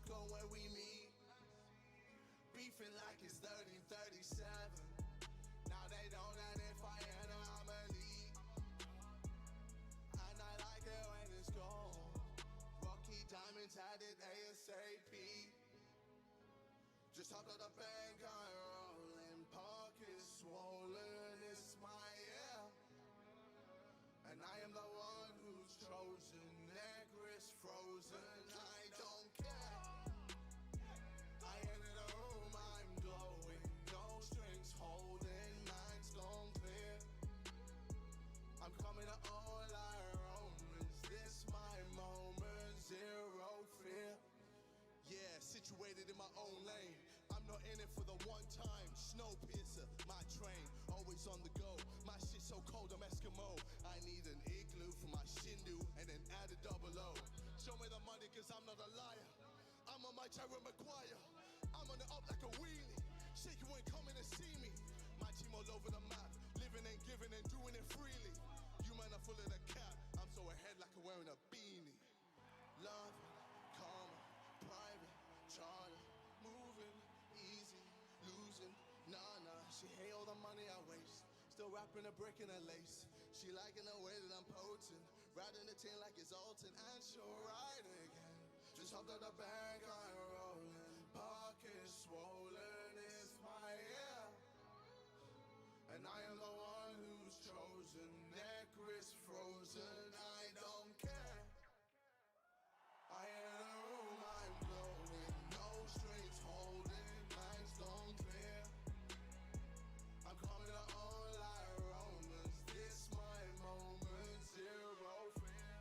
Mexico when we meet. Beefing like it's 1337. Now they know that if I enter, I'm elite. And I like it when it's gold. Rocky diamonds had it ASAP. Just hopped out the bank, I'm rolling. Pockets swollen, it's my year. And I am the one who's chosen. Neck wrist frozen, I don't care. I enter the room, I'm glowing. No strings holding, mind's gone clear. I'm coming to all our Romans. This my moment, zero fear. Yeah, situated in my own lane. I'm not in it for the one time. Snowpiercer, my train, always on the go. My shit so cold, I'm Eskimo. I need an igloo for my shindu and then add a double O. Show me the money cause I'm not a liar. I'm on my Jerry Maguire. I'm on the up like a wheelie. Shake you ain't coming to see me. My team all over the map. Living and giving and doing it freely. You man are full of the cap. I'm so ahead like I'm wearing a beanie. Love, karma, private, charter, moving, easy, losing, nah, she hate all the money I waste, still wrapping a brick in her lace, she liking the way that I'm potent, riding the tin like it's Alton, and she'll ride again, just hopped out the bank, I'm rolling, pockets swollen, it's my year, and I am the one who's chosen, neck wrist frozen, I don't care. I am the room, I'm glowing, no strings holding, mind's gone clear. I'm coming to all our Romans, this my moment, zero fear.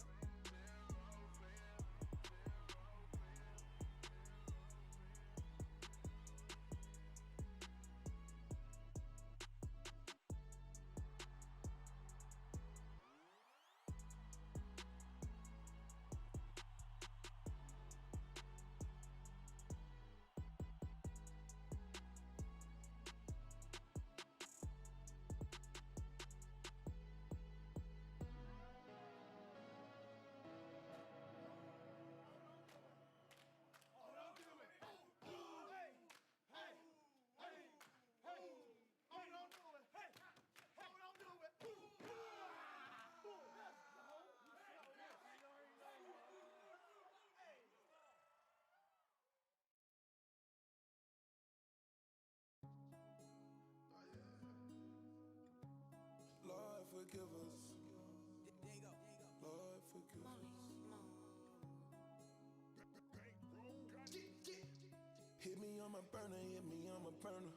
Lord forgive us. Lord forgive us. Hit me on my burner, hit me on my burner.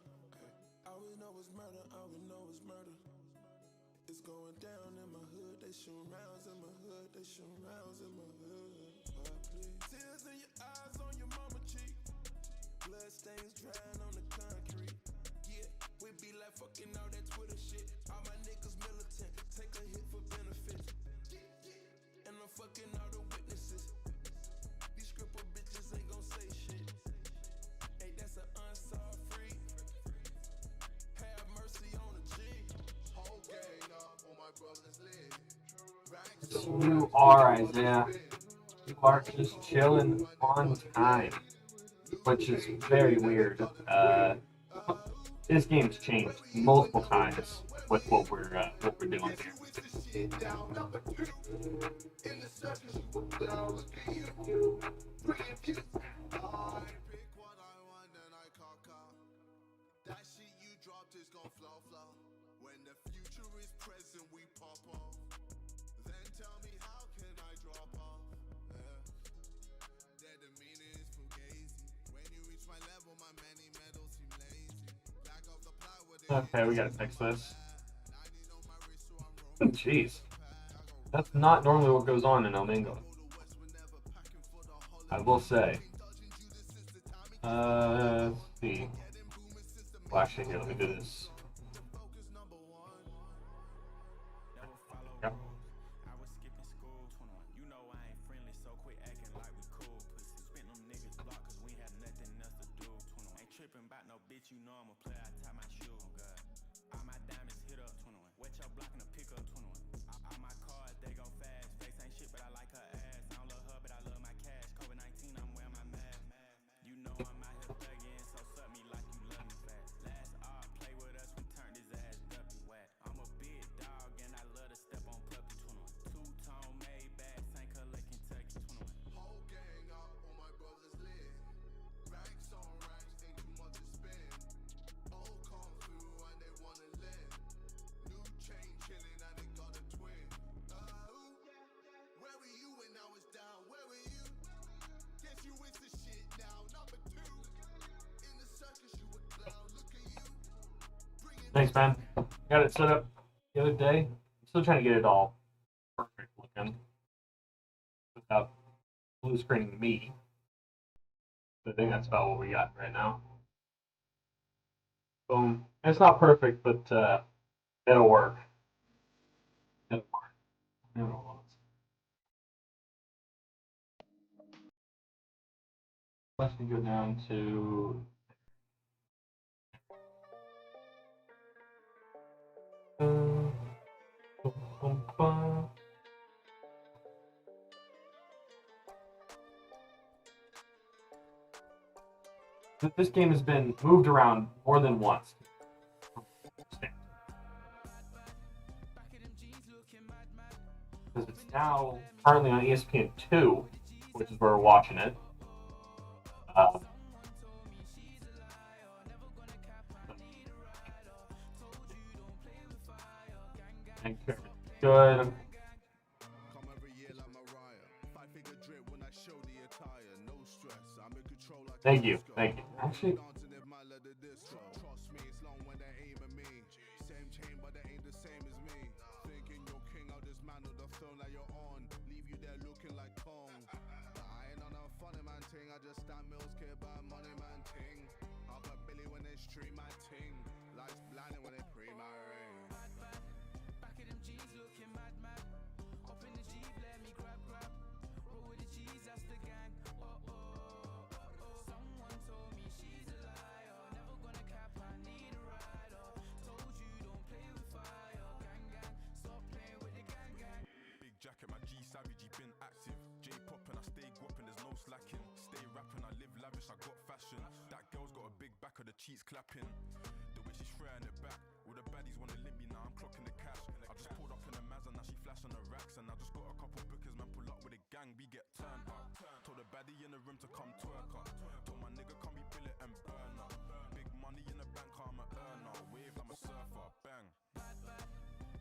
All we know is murder, all we know is murder. It's going down in my hood, they shoot rounds in my hood, they shoot rounds in my hood. Please. Tears in your eyes on your mama cheek. Blood stains drying on the concrete. Yeah, we be like fucking all that Twitter shit. All my niggas militant, take a hit for benefits. And I'm fucking all the witnesses. These scripper bitches ain't gon' say shit. Hey, that's an unsolved freak. Have mercy on the G. Whole gang up on my brother's lid. You are, Isaiah. You are just chilling on time, which is very weird. This game's changed multiple times with what we're doing here. That shit you dropped is gon' flow. When the future is present, we pop off. Then tell me how can I drop off? Their demeanor is fugazi. When you reach my level, my many medals seem lazy. Back off the plywood. Okay, we gotta fix this. Jeez. That's not normally what goes on in El Mingo. I will say. Let's see. Well, actually, here, let me do this. Yep. You know I'm a player, I tie my shoe. All my diamonds hit up 21. Wet your block in a pickup 21. All my cars, they go fast. Face ain't shit, but I like her ass. I don't love her, but I love my cash. COVID-19, I'm wearing my mask. Thanks, man. Got it set up the other day. Still trying to get it all perfect looking without blue screening me. I think that's about what we got right now. Boom. It's not perfect, but it'll work. It'll work. It'll work. Let's go down to this game has been moved around more than once. Because it's now currently on ESPN2, which is where we're watching it. Good. Thank you. Thank you. Actually, cheeks clapping. The way she's throwing it back. All the baddies wanna link me now, I'm clocking the cash. I just pulled up in the Mazda, now she flashing the racks. And I just got a couple bookers, man, pull up with a gang, we get turned up. Told the baddie in the room to come twerk up. Told my nigga come be billet and burn up. Big money in the bank, I'm a earner. Wave, I'm a surfer, bang. Mad, mad.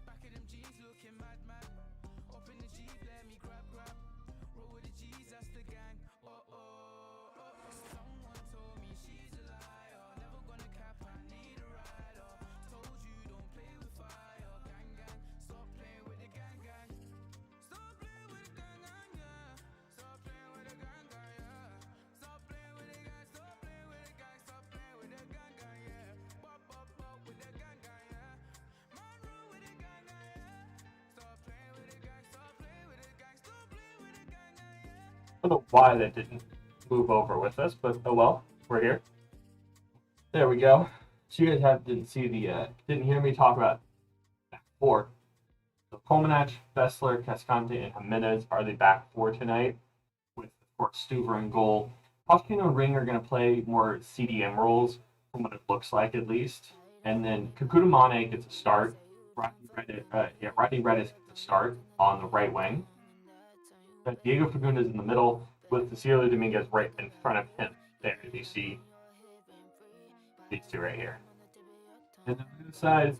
Back in them jeans looking mad, mad. Up in the Jeep, let me grab. Roll with the G's, that's the gang. Someone told me she's a liar. Never gonna cap, I need a rider. Told you don't play with fire. Gang, gang, stop playing with the gang, gang. Stop playing with the gang, gang, yeah. Stop playing with the gang, gang, yeah. Stop playing with the gang, stop playing with the gang, stop playing with the gang, gang, yeah. Pop with the gang, gang, yeah. Man, roll with the gang, gang, yeah. Stop playing with the gang, stop playing with the gang, stop playing with the gang, gang, yeah. I don't know why that didn't move over with us, but oh well, we're here. There we go. So you guys didn't hear me talk about four. So Colmenach, Bessler, Cascante, and Jimenez are the back four tonight, with of course Stuver in goal. Pochettino and Ring are going to play more CDM roles, from what it looks like at least. And then Kakuta Mane gets a start. Rodney Redis gets a start on the right wing. Diego Fagundes in the middle, with Cecilio Dominguez right in front of him. There, you see these two right here. And then the other side,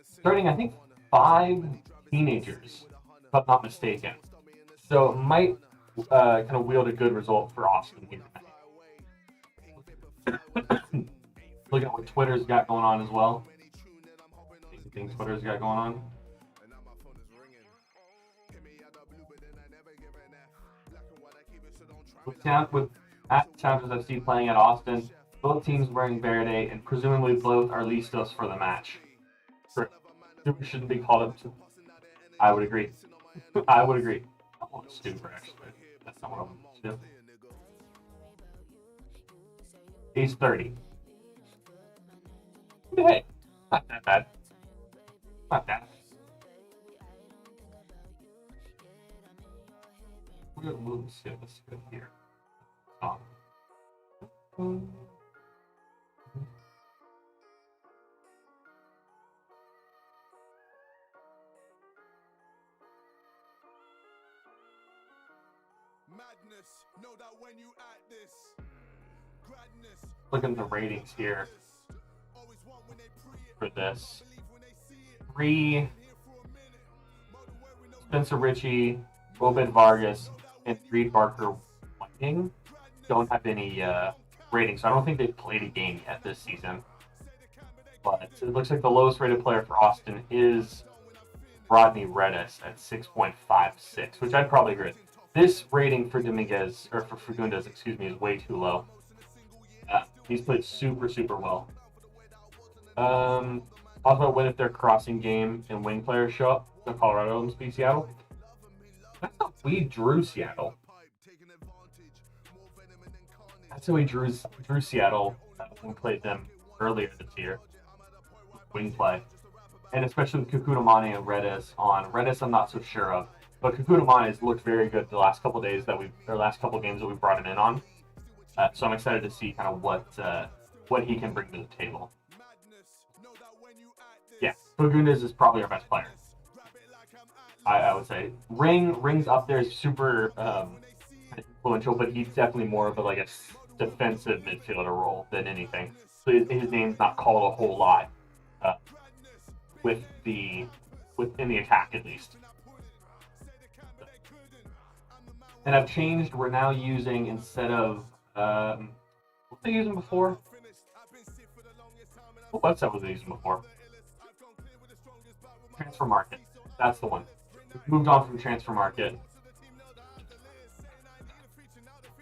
starting, I think, 5 teenagers, if I'm not mistaken. So it might kind of wield a good result for Austin here tonight. Look at what Twitter's got going on as well. Anything Twitter's got going on? With Santos FC playing at Austin, both teams wearing Verde, and presumably both are listos for the match. Stuber shouldn't be called up to. I would agree. I would agree. I want Stuber, actually. That's not what I want to do. He's 30. Hey, not that bad. Not that. We're going to move this good here. Madness, know that when you at this. Gladness. Look at the ratings here for this. 3 Spencer Ritchie, Obed Vargas, and 3 Barker Whiting don't have any rating, so I don't think they've played a game yet this season. But it looks like the lowest rated player for Austin is Rodney Redis at 6.56, which I'd probably agree with. This rating for Dominguez, or for Fagundes, excuse me, is way too low. He's played super, super well. Also, when if their crossing game and wing players show up, the Colorado must be Seattle. I thought we drew Seattle. That's how we drew Seattle when we played them earlier this year. Wing play. And especially with Kukutamane and Redis on. Redis I'm not so sure of. But Kukutamane has looked very good the last couple games that we brought him in on. So I'm excited to see kind of what he can bring to the table. Yeah, Fagundes is probably our best player. I would say Ring's up there is super influential, but he's definitely more of a defensive midfielder role than anything. So his name's not called a whole lot within the attack at least. And I've changed. We're now using instead of what were they using before? What website was they using before? Transfer Market. That's the one. We've moved on from Transfer Market.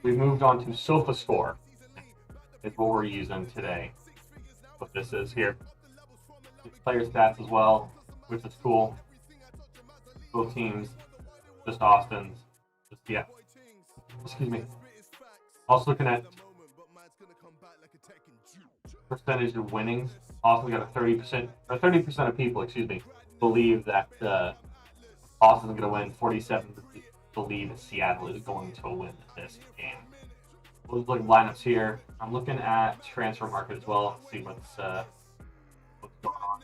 We've moved on to SofaScore. Is what we're using today. What this is here. Player stats as well, which is cool. Both teams, just Austin's. Yeah. Excuse me. Also looking at percentage of winnings. Austin got a 30%, or 30% of people, believe that Austin's going to win. 47% believe Seattle is going to win this game. We'll look at lineups here. I'm looking at Transfer Market as well. See what's going on.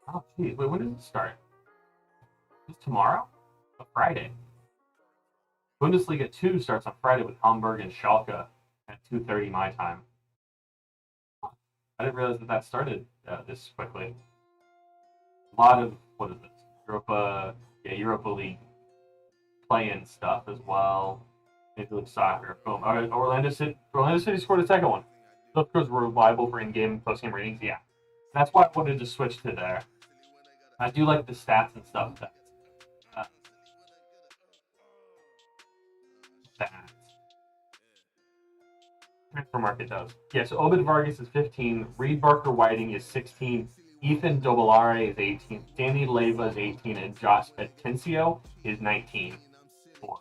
Oh, geez. Wait, when does it start? Is it tomorrow? Or Friday? Bundesliga 2 starts on Friday with Hamburg and Schalke at 2:30 my time. I didn't realize that started this quickly. A lot of, what is this? Europa League play-in stuff as well. Major League Soccer. Boom. All right, Orlando City scored a second one. Those scores were reliable for in-game and post-game ratings. Yeah. That's why I wanted to switch to there. I do like the stats and stuff. Transfer Market does. Yeah, so Obed Vargas is 15, Reed Barker Whiting is 16, Ethan Dobalare is 18, Danny Leyva is 18, and Josh Atencio is 19 for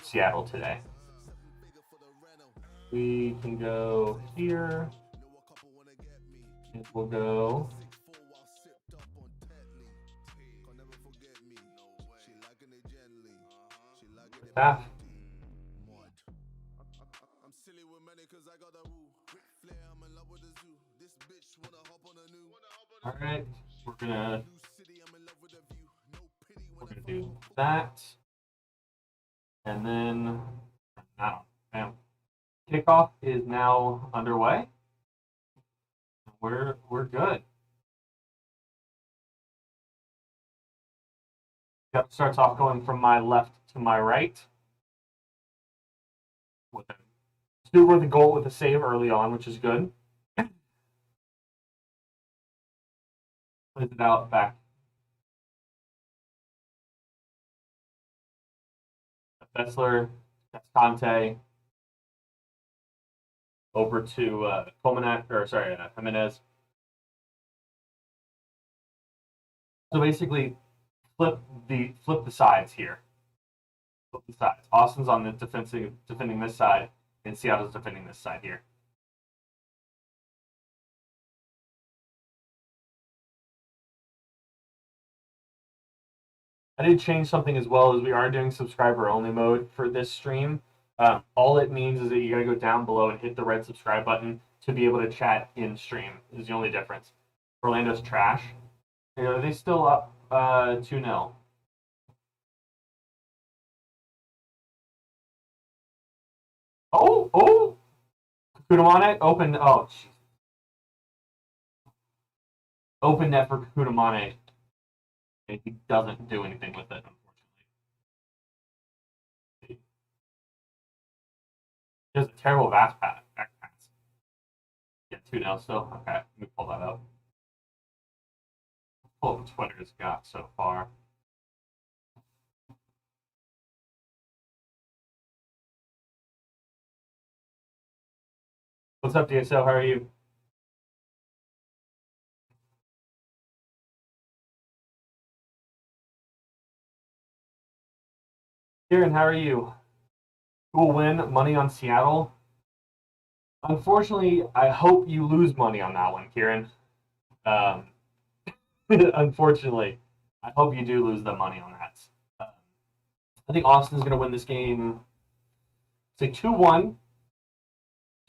Seattle today. We can go here, and we'll go staff. All right, we're gonna do that, and then kickoff is now underway. We're good. Yep, starts off going from my left to my right. Stu with the goal with a save early on, which is good. Plays it out back. Bessler, Cascante, over to Jimenez. So basically, flip the sides here. Flip the sides. Austin's on the defending this side, and Seattle's defending this side here. I did change something as well, as we are doing subscriber only mode for this stream. All it means is that you gotta go down below and hit the red subscribe button to be able to chat in stream. Is the only difference. Orlando's trash. Are they still up 2-0? Oh! Kukutamane open. Oh, geez. Open net for Kudamane, and he doesn't do anything with it, unfortunately. He has a terrible back pass. Yeah, 2-0 still. Okay, let me pull that up. Pull up what Twitter's got so far. What's up, DSL? How are you? Kieran, how are you? Who will win? Money on Seattle? Unfortunately, I hope you lose money on that one, Kieran. Um, unfortunately, I hope you do lose the money on that. I think Austin's going to win this game. Say 2-1.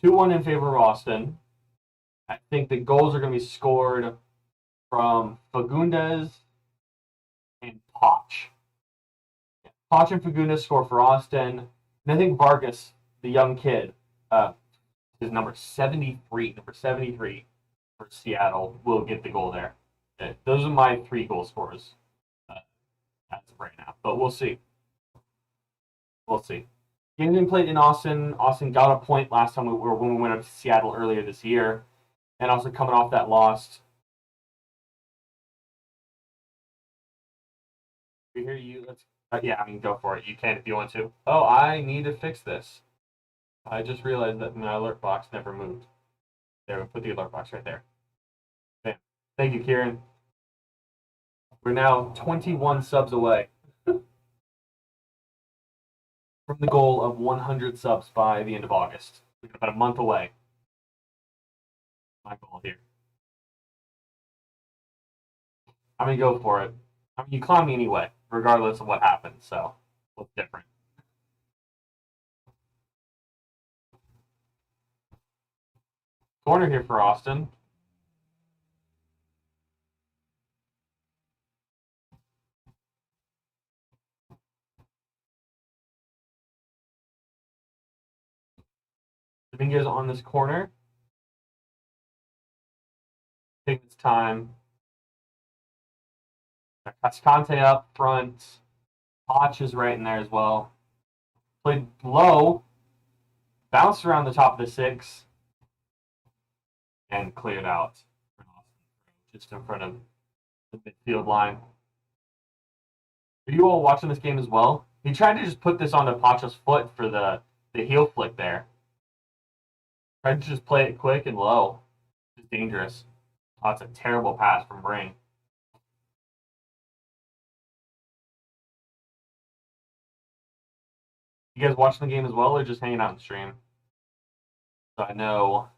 2-1 in favor of Austin. I think the goals are going to be scored from Fagundes and Poch. Poch and Fagundes score for Austin. And I think Vargas, the young kid, is number 73 for Seattle, will get the goal there. Those are my 3 goal scorers as of right now. But we'll see. We'll see. Games being played in Austin. Austin got a point last time when we went up to Seattle earlier this year. And also coming off that loss. We hear you. Yeah, I mean, go for it. You can if you want to. Oh, I need to fix this. I just realized that my alert box never moved. There, we put the alert box right there. Bam. Thank you, Kieran. We're now 21 subs away from the goal of 100 subs by the end of August. We're about a month away. My goal here. I'm going to go for it. I mean, you clown me anyway, regardless of what happens, so what's different? Corner here for Austin. Dominguez on this corner. Taking its time. Cascante up front. Poch is right in there as well. Played low. Bounced around the top of the 6. And cleared out. Just in front of the midfield line. Are you all watching this game as well? He tried to just put this onto Poch's foot for the heel flick there. Tried to just play it quick and low. It's dangerous. Oh, it's a terrible pass from Ring. You guys watching the game as well or just hanging out in the stream? So I know.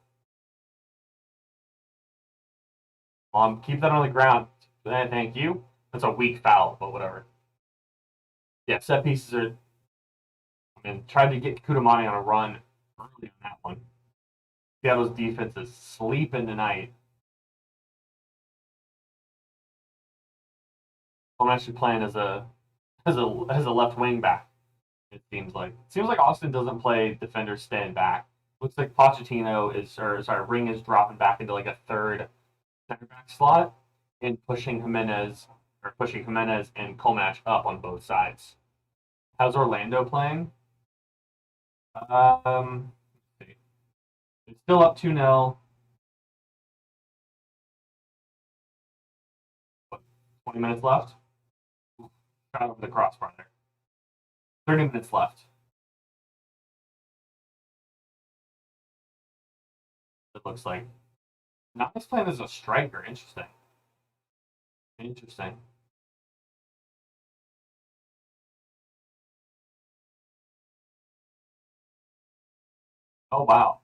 Keep that on the ground. Thank you. That's a weak foul, but whatever. Yeah, set pieces are. I mean, tried to get Kudamani on a run early on that one. Seattle's defense is sleeping tonight. I'm actually playing as a left wing back. It seems like Austin doesn't play defenders stand back. Looks like Ring is dropping back into like a third center back slot and pushing Jimenez and Comanche up on both sides. How's Orlando playing? It's still up 2-0. 20 minutes left. Shot over the crossbar there. 30 minutes left. It looks like. Now he's playing as a striker. Interesting. Interesting. Oh wow.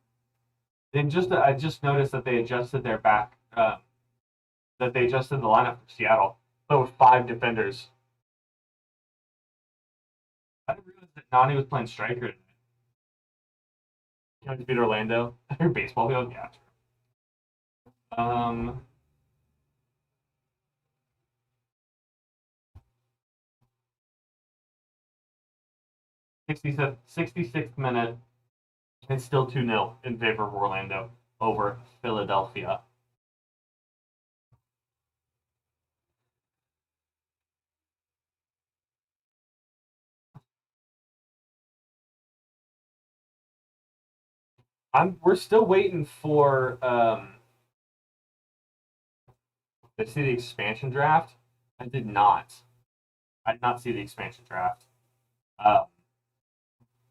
I just noticed that they adjusted their back. That they adjusted the lineup for Seattle. So with 5 defenders. I didn't realize that Nani was playing striker today. Can I beat Orlando? Your baseball field? Yeah. 66th minute. It's still 2-0 in favor of Orlando over Philadelphia. We're still waiting for to see the expansion draft. I did not. I did not see the expansion draft. Um,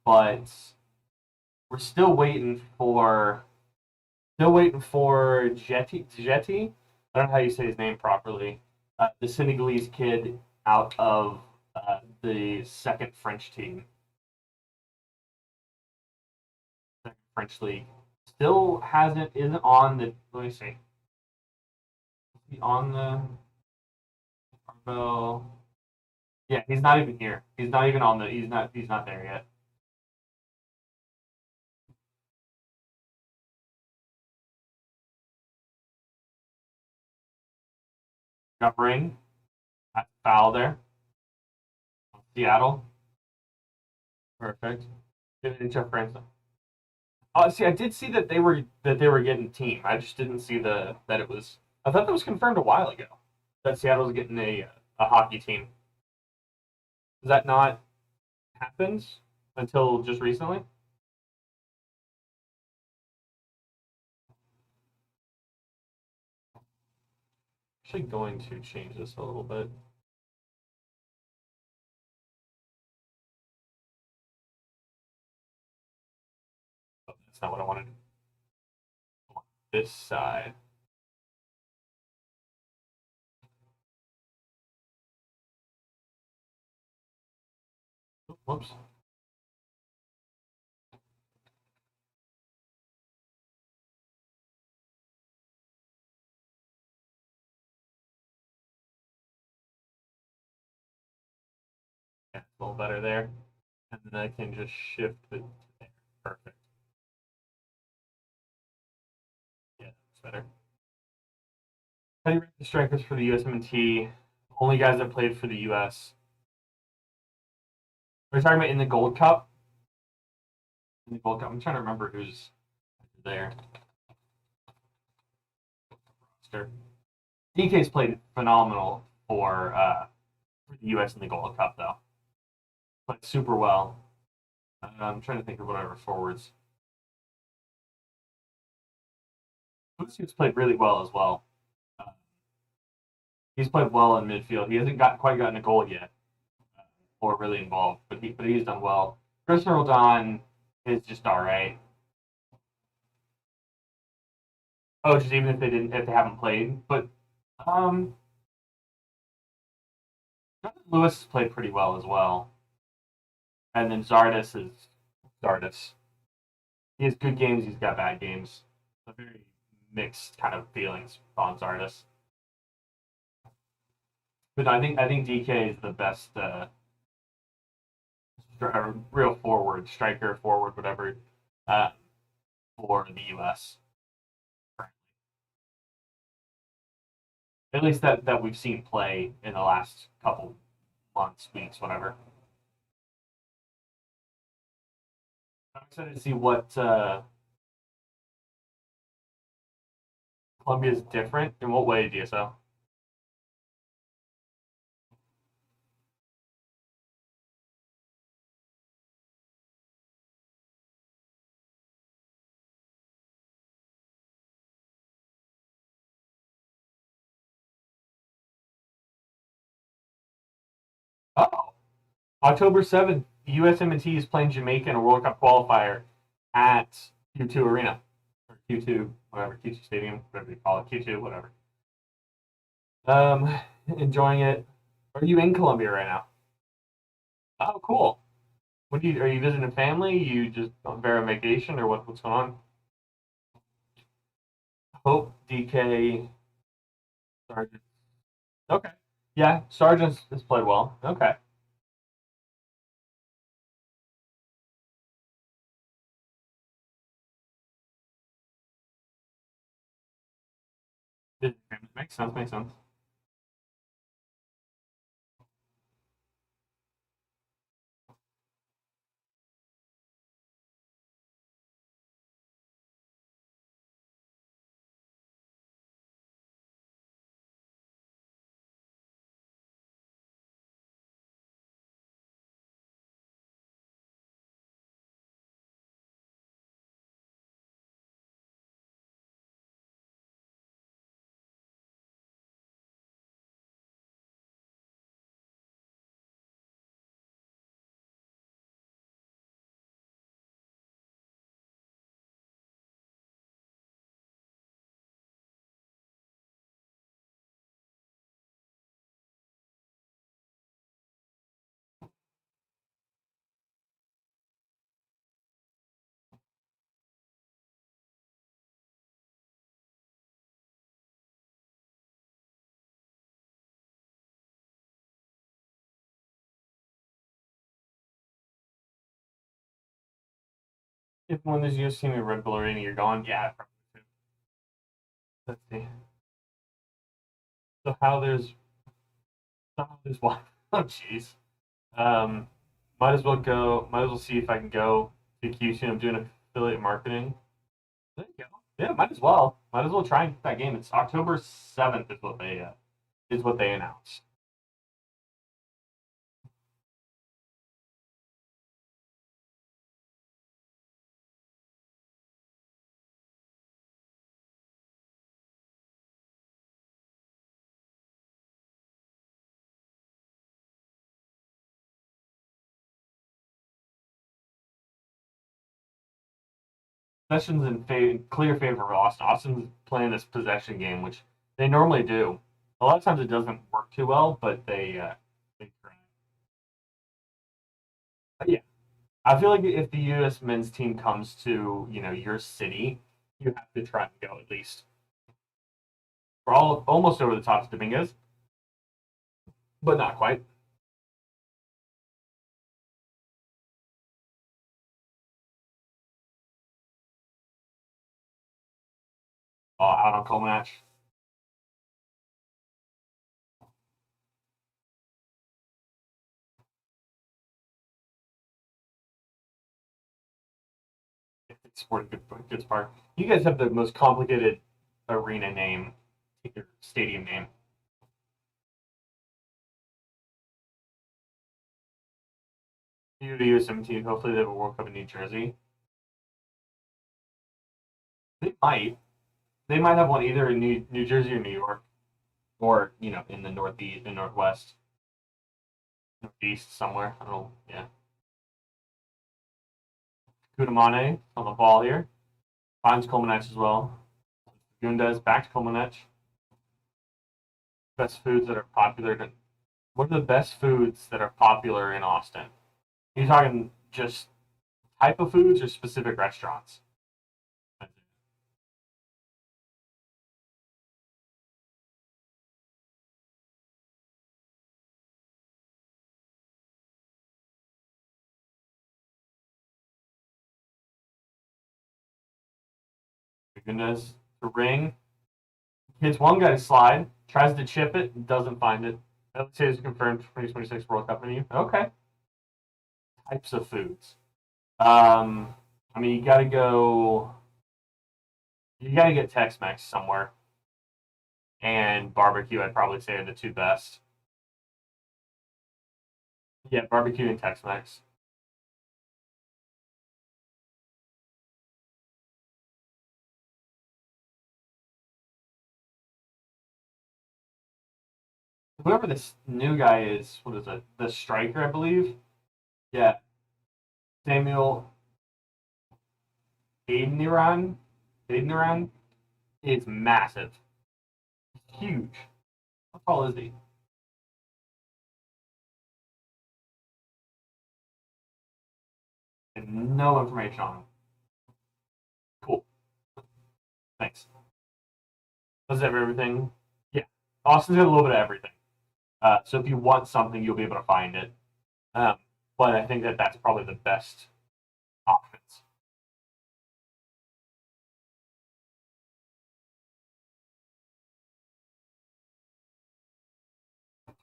but we're still waiting for Jetty. I don't know how you say his name properly. The Senegalese kid out of the second French team, second French league. Still isn't on the. Let me see. Is he on the Marvel? Yeah, he's not even here. He's not even on the. He's not there yet. Got ring. That's foul there. Seattle. Perfect. Didn't check France. Oh, see, I did see that they were getting team. I just didn't see that it was. I thought that was confirmed a while ago that Seattle's getting a hockey team. Does that not happened until just recently? Actually, going to change this a little bit. Oh, that's not what I wanted. I want this side. Whoops. Yeah, it's a little better there. And then I can just shift it to there. Perfect. Yeah, that's better. How do you rank the strikers for the USMNT? Only guys that played for the US. We're talking about in the Gold Cup. In the Gold Cup, I'm trying to remember who's there. DK's played phenomenal for the US in the Gold Cup, though. Played super well. I'm trying to think of whatever forwards. Lucius played really well as well. Uh, he's played well in midfield. He hasn't quite gotten a goal yet, or really involved, but he's done well. Chris Roldan is just all right. Oh, just even if they haven't played, but um, Lewis has played pretty well as well. And then Zardes is Zardes. He has good games. He's got bad games. A very mixed kind of feelings on Zardes. But I think DK is the best real forward, striker, forward, whatever, uh, for the U.S. At least that we've seen play in the last couple months, weeks, whatever. I'm excited to see what Colombia is different. In what way, DSO? Oh, October 7th, USMNT is playing Jamaica in a World Cup qualifier at Q2 Arena. Or Q2, whatever, Q2 Stadium, whatever you call it, Q2, whatever. Um, enjoying it. Are you in Colombia right now? Oh, cool. Are you visiting family? You just on vacation or what's going on? Hope DK Sergeant. Okay. Yeah, Sergeant has played well. Okay. It makes sense, makes sense. If one of those you see me red below rating, you're gone. Yeah, probably too. Let's see. So how there's one. Oh jeez. Um, might as well go. Might as well see if I can go to QC. I'm doing affiliate marketing. There you go. Yeah, might as well. Might as well try and get that game. It's October 7th is what they announced. Possession's in clear favor of Austin. Austin's playing this possession game, which they normally do. A lot of times it doesn't work too well, but they try. But yeah, I feel like if the U.S. men's team comes to your city, you have to try and go at least. We're all almost over the top to Dominguez, but not quite. Out on Coleman. Sporting Goods Park. You guys have the most complicated arena name, stadium name. U17. Hopefully they have a World Cup in New Jersey. They might. They might have one either in New Jersey or New York, or in the Northeast, the Northwest, Northeast somewhere. I don't know. Yeah. Kudamane on the ball here. Finds Colemanech as well. Gundes back to Colemanech. Best foods that are popular. What are the best foods that are popular in Austin? Are you talking just type of foods or specific restaurants? Gundes to ring. Hits one guy to slide. Tries to chip it. Doesn't find it. LAFC is confirmed 2026 World Cup menu. Okay. Types of foods. I mean, you got to go. You got to get Tex-Mex somewhere, and barbecue. I'd probably say are the two best. Yeah, barbecue and Tex-Mex. Whoever this new guy is, what is it? The striker, I believe. Yeah, Samuel Adeniran. Adeniran. It's massive, huge. How tall is he? And no information on him. Cool. Thanks. Does everything? Yeah. Austin's got a little bit of everything. So if you want something, you'll be able to find it. Um, but I think that that's probably the best options.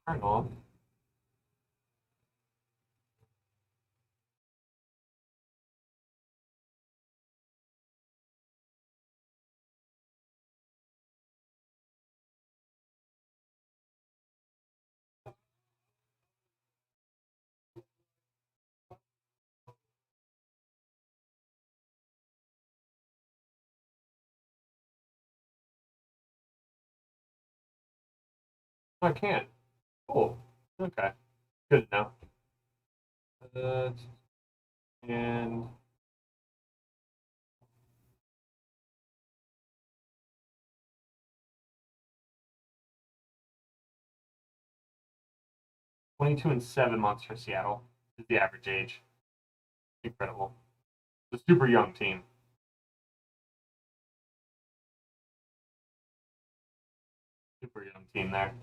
Turn on. I can't. Cool. Okay. Good to know. And 22 and 7 months for Seattle is the average age. Incredible. It's a super young team. Super young team there.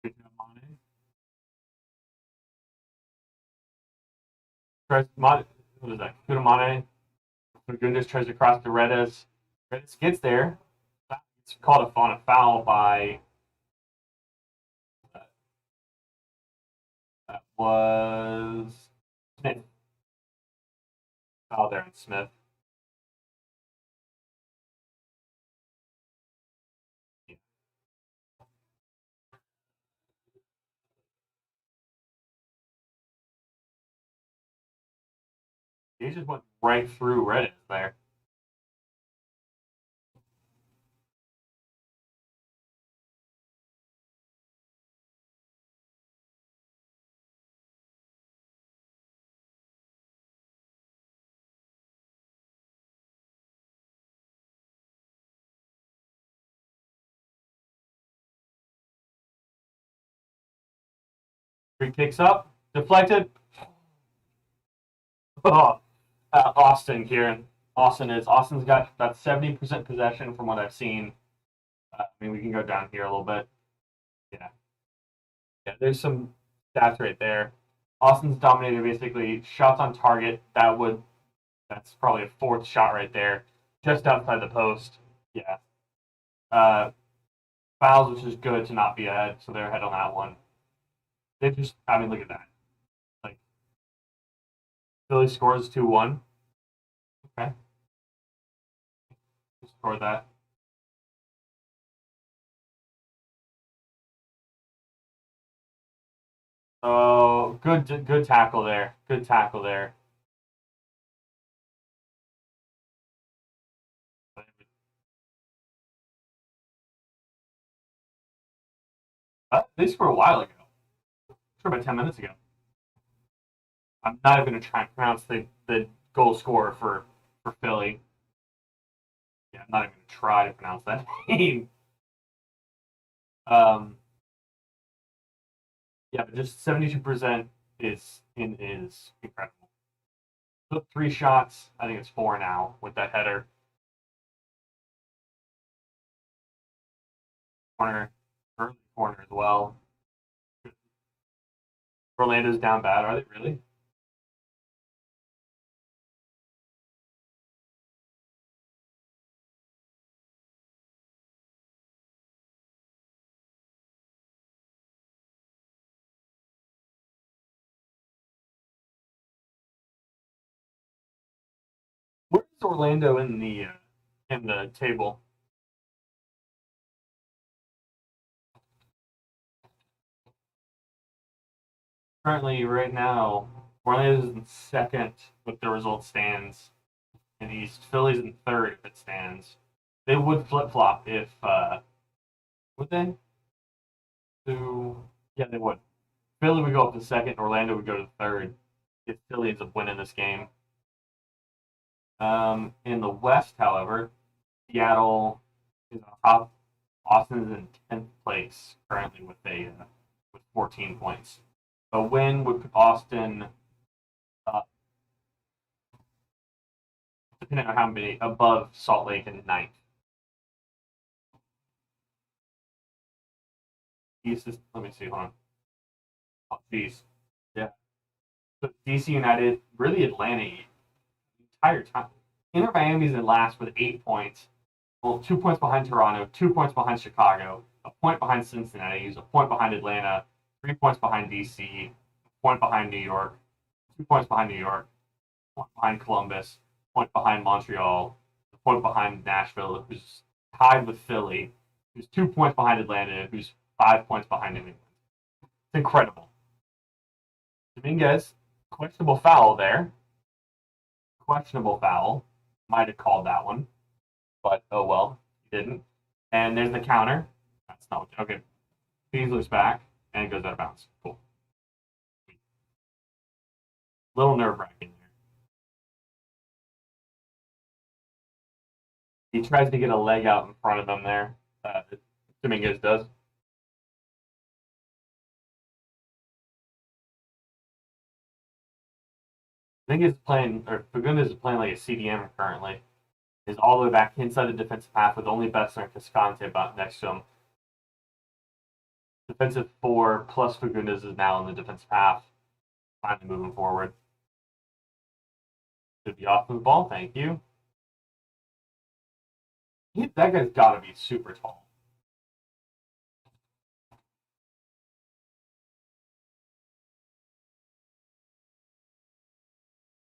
Good job, Mane. What is that? Kudamane. Fagundes tries to cross to Redes. Redes gets there. It's called on a foul by. That was Smith. Foul there on Smith. He just went right through Reddit there. Free kicks up, deflected. Oh, Austin, Kieran. Austin's got that 70% possession from what I've seen. I mean, we can go down here a little bit. Yeah, there's some stats right there. Austin's dominated basically shots on target. That's probably a fourth shot right there, just outside the post. Yeah. Fouls, which is good to not be ahead, so they're ahead on that one. They just, I mean, look at that. Like, Philly scores 2-1. Okay. Score that. Oh, good tackle there. Good tackle there. They scored a while ago. Sure, about 10 minutes ago. I'm not even going to try and pronounce the goal scorer for Philly. Yeah, I'm not even going to try to pronounce that name. Yeah, but just 72% is incredible. Took 3 shots. I think it's 4 now with that header. Corner, early corner as well. Orlando's down bad. Are they really? Where's Orlando in the table? Currently, right now, Orlando's in second with the result stands in East. Philly's in third if it stands. They would flip flop if would they? Yeah, they would. Philly would go up to second. Orlando would go to third if Philly ends up winning this game. In the West, however, Seattle is on top. Austin is in 10th place currently with 14 points. A win would put Austin depending on how many, above Salt Lake in ninth. East is, let me see, hold on. Oh, geez. Yeah. So DC United, really Atlanta, the entire time. Inter Miami's in last with 8 points. Well, 2 points behind Toronto, 2 points behind Chicago, a point behind Cincinnati, a point behind Atlanta, 3 points behind DC, a point behind New York, 2 points behind New York, a point behind Columbus, a point behind Montreal, a point behind Nashville, who's tied with Philly, who's 2 points behind Atlanta, who's 5 points behind New England. It's incredible. Dominguez, questionable foul there. Questionable foul. Might have called that one, but oh well, he didn't. And there's the counter. That's not what, okay. Beasley's back and it goes out of bounds. Cool. Little nerve wracking there. He tries to get a leg out in front of him there. Dominguez does. I think he's playing, or Fagundes is playing like a CDM currently. He's all the way back inside the defensive half with only Bessler and Cascante about next to him. Defensive 4 plus Fagundes is now in the defensive half, finally moving forward. Should be off the ball. Thank you. That guy's got to be super tall.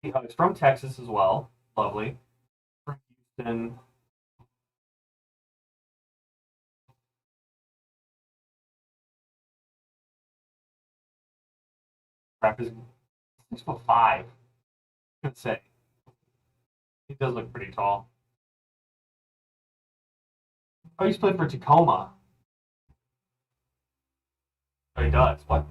He's from Texas as well. Lovely. From Houston. Rep is 6'5". Could say. He does look pretty tall. Oh, he's played for Tacoma. Oh, he does. What?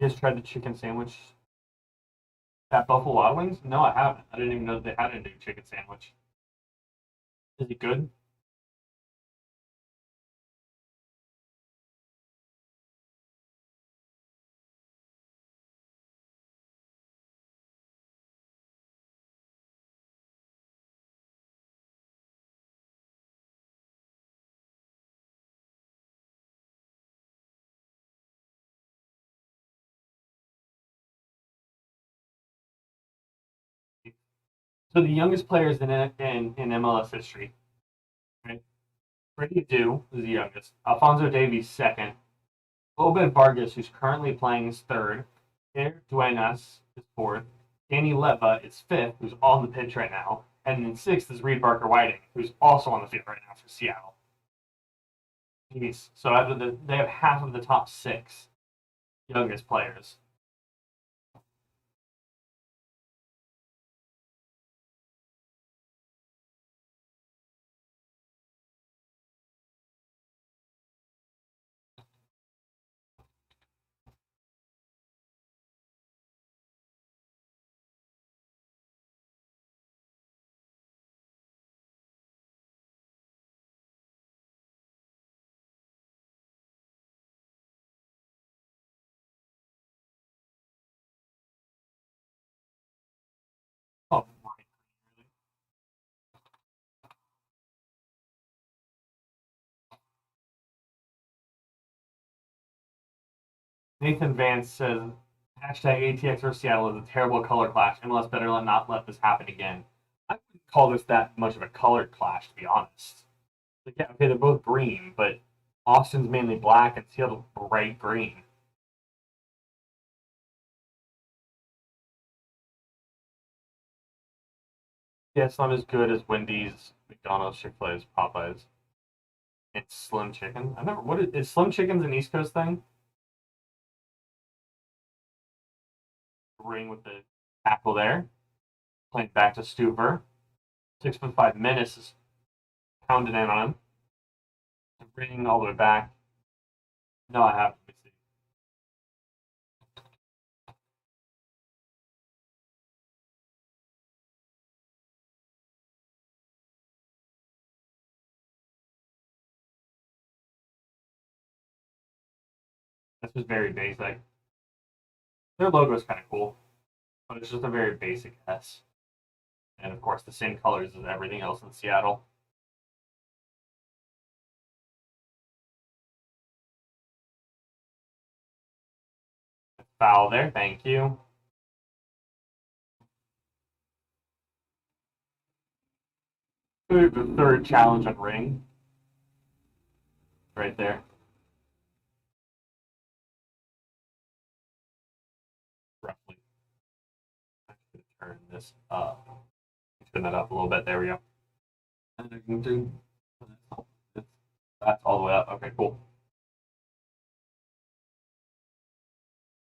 You guys tried the chicken sandwich at Buffalo Wild Wings? No, I haven't. I didn't even know they had a new chicken sandwich. Is it good? So the youngest players in MLS history, right? Freddie Adu is the youngest. Alfonso Davies second. Obed Vargas, who's currently playing, is third. Eric Duenas is fourth. Danny Leva is fifth, who's on the pitch right now. And then sixth is Reed Barker Whiting, who's also on the field right now for Seattle. Jeez. So they have half of the top 6 youngest players. Oh, my. Nathan Vance says, hashtag ATX or Seattle is a terrible color clash. MLS better not let this happen again. I wouldn't call this that much of a color clash, to be honest. Like, yeah, okay, they're both green, but Austin's mainly black and Seattle's bright green. Yeah, it's not as good as Wendy's, McDonald's, Chick-fil-A's, Popeyes. It's Slim Chicken. I never. What is Slim Chicken's an East Coast thing? Ring with the tackle there. Playing back to Stuver. 6'5" Menace is pounding in on him. Ring all the way back. No, I haven't. Let me see. This is very basic. Their logo is kind of cool, but it's just a very basic S. And of course, the same colors as everything else in Seattle. Foul there, thank you. The third challenge on Ring. Right there. Roughly. I should turn this up. Turn that up a little bit. There we go. And I can do. That's all the way up. Okay, cool.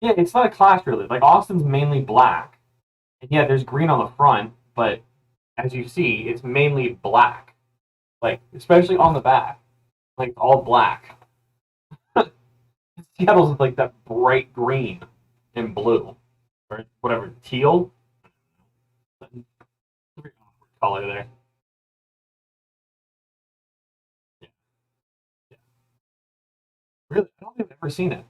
Yeah, it's not a clash really. Like Austin's mainly black, and yeah, there's green on the front, but as you see, it's mainly black. Like especially on the back, like all black. Seattle's like that bright green and blue, or whatever teal. Very awkward color there. Yeah. Yeah. Really, I don't think I've ever seen it.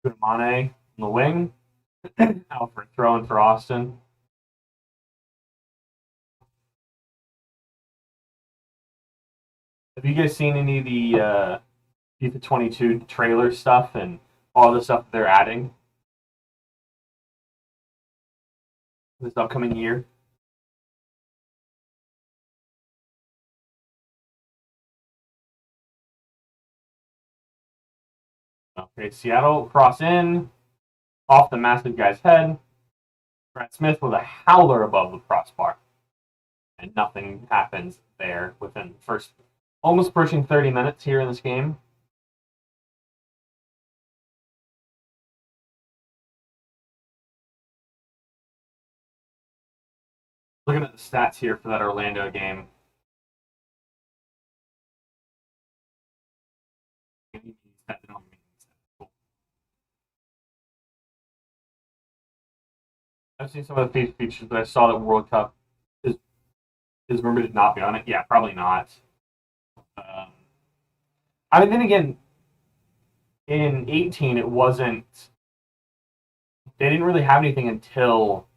Good Mane on the wing. Alfred throwing for Austin. Have you guys seen any of the FIFA 22 trailer stuff and all the stuff they're adding this upcoming year? Okay, Seattle cross in, off the massive guy's head. Brad Smith with a howler above the crossbar. And nothing happens there within the first almost approaching 30 minutes here in this game. Looking at the stats here for that Orlando game. I've seen some of the features, but I saw that World Cup is rumored to not be on it. Yeah, probably not. Um, I mean, then again, in 18, it wasn't. They didn't really have anything until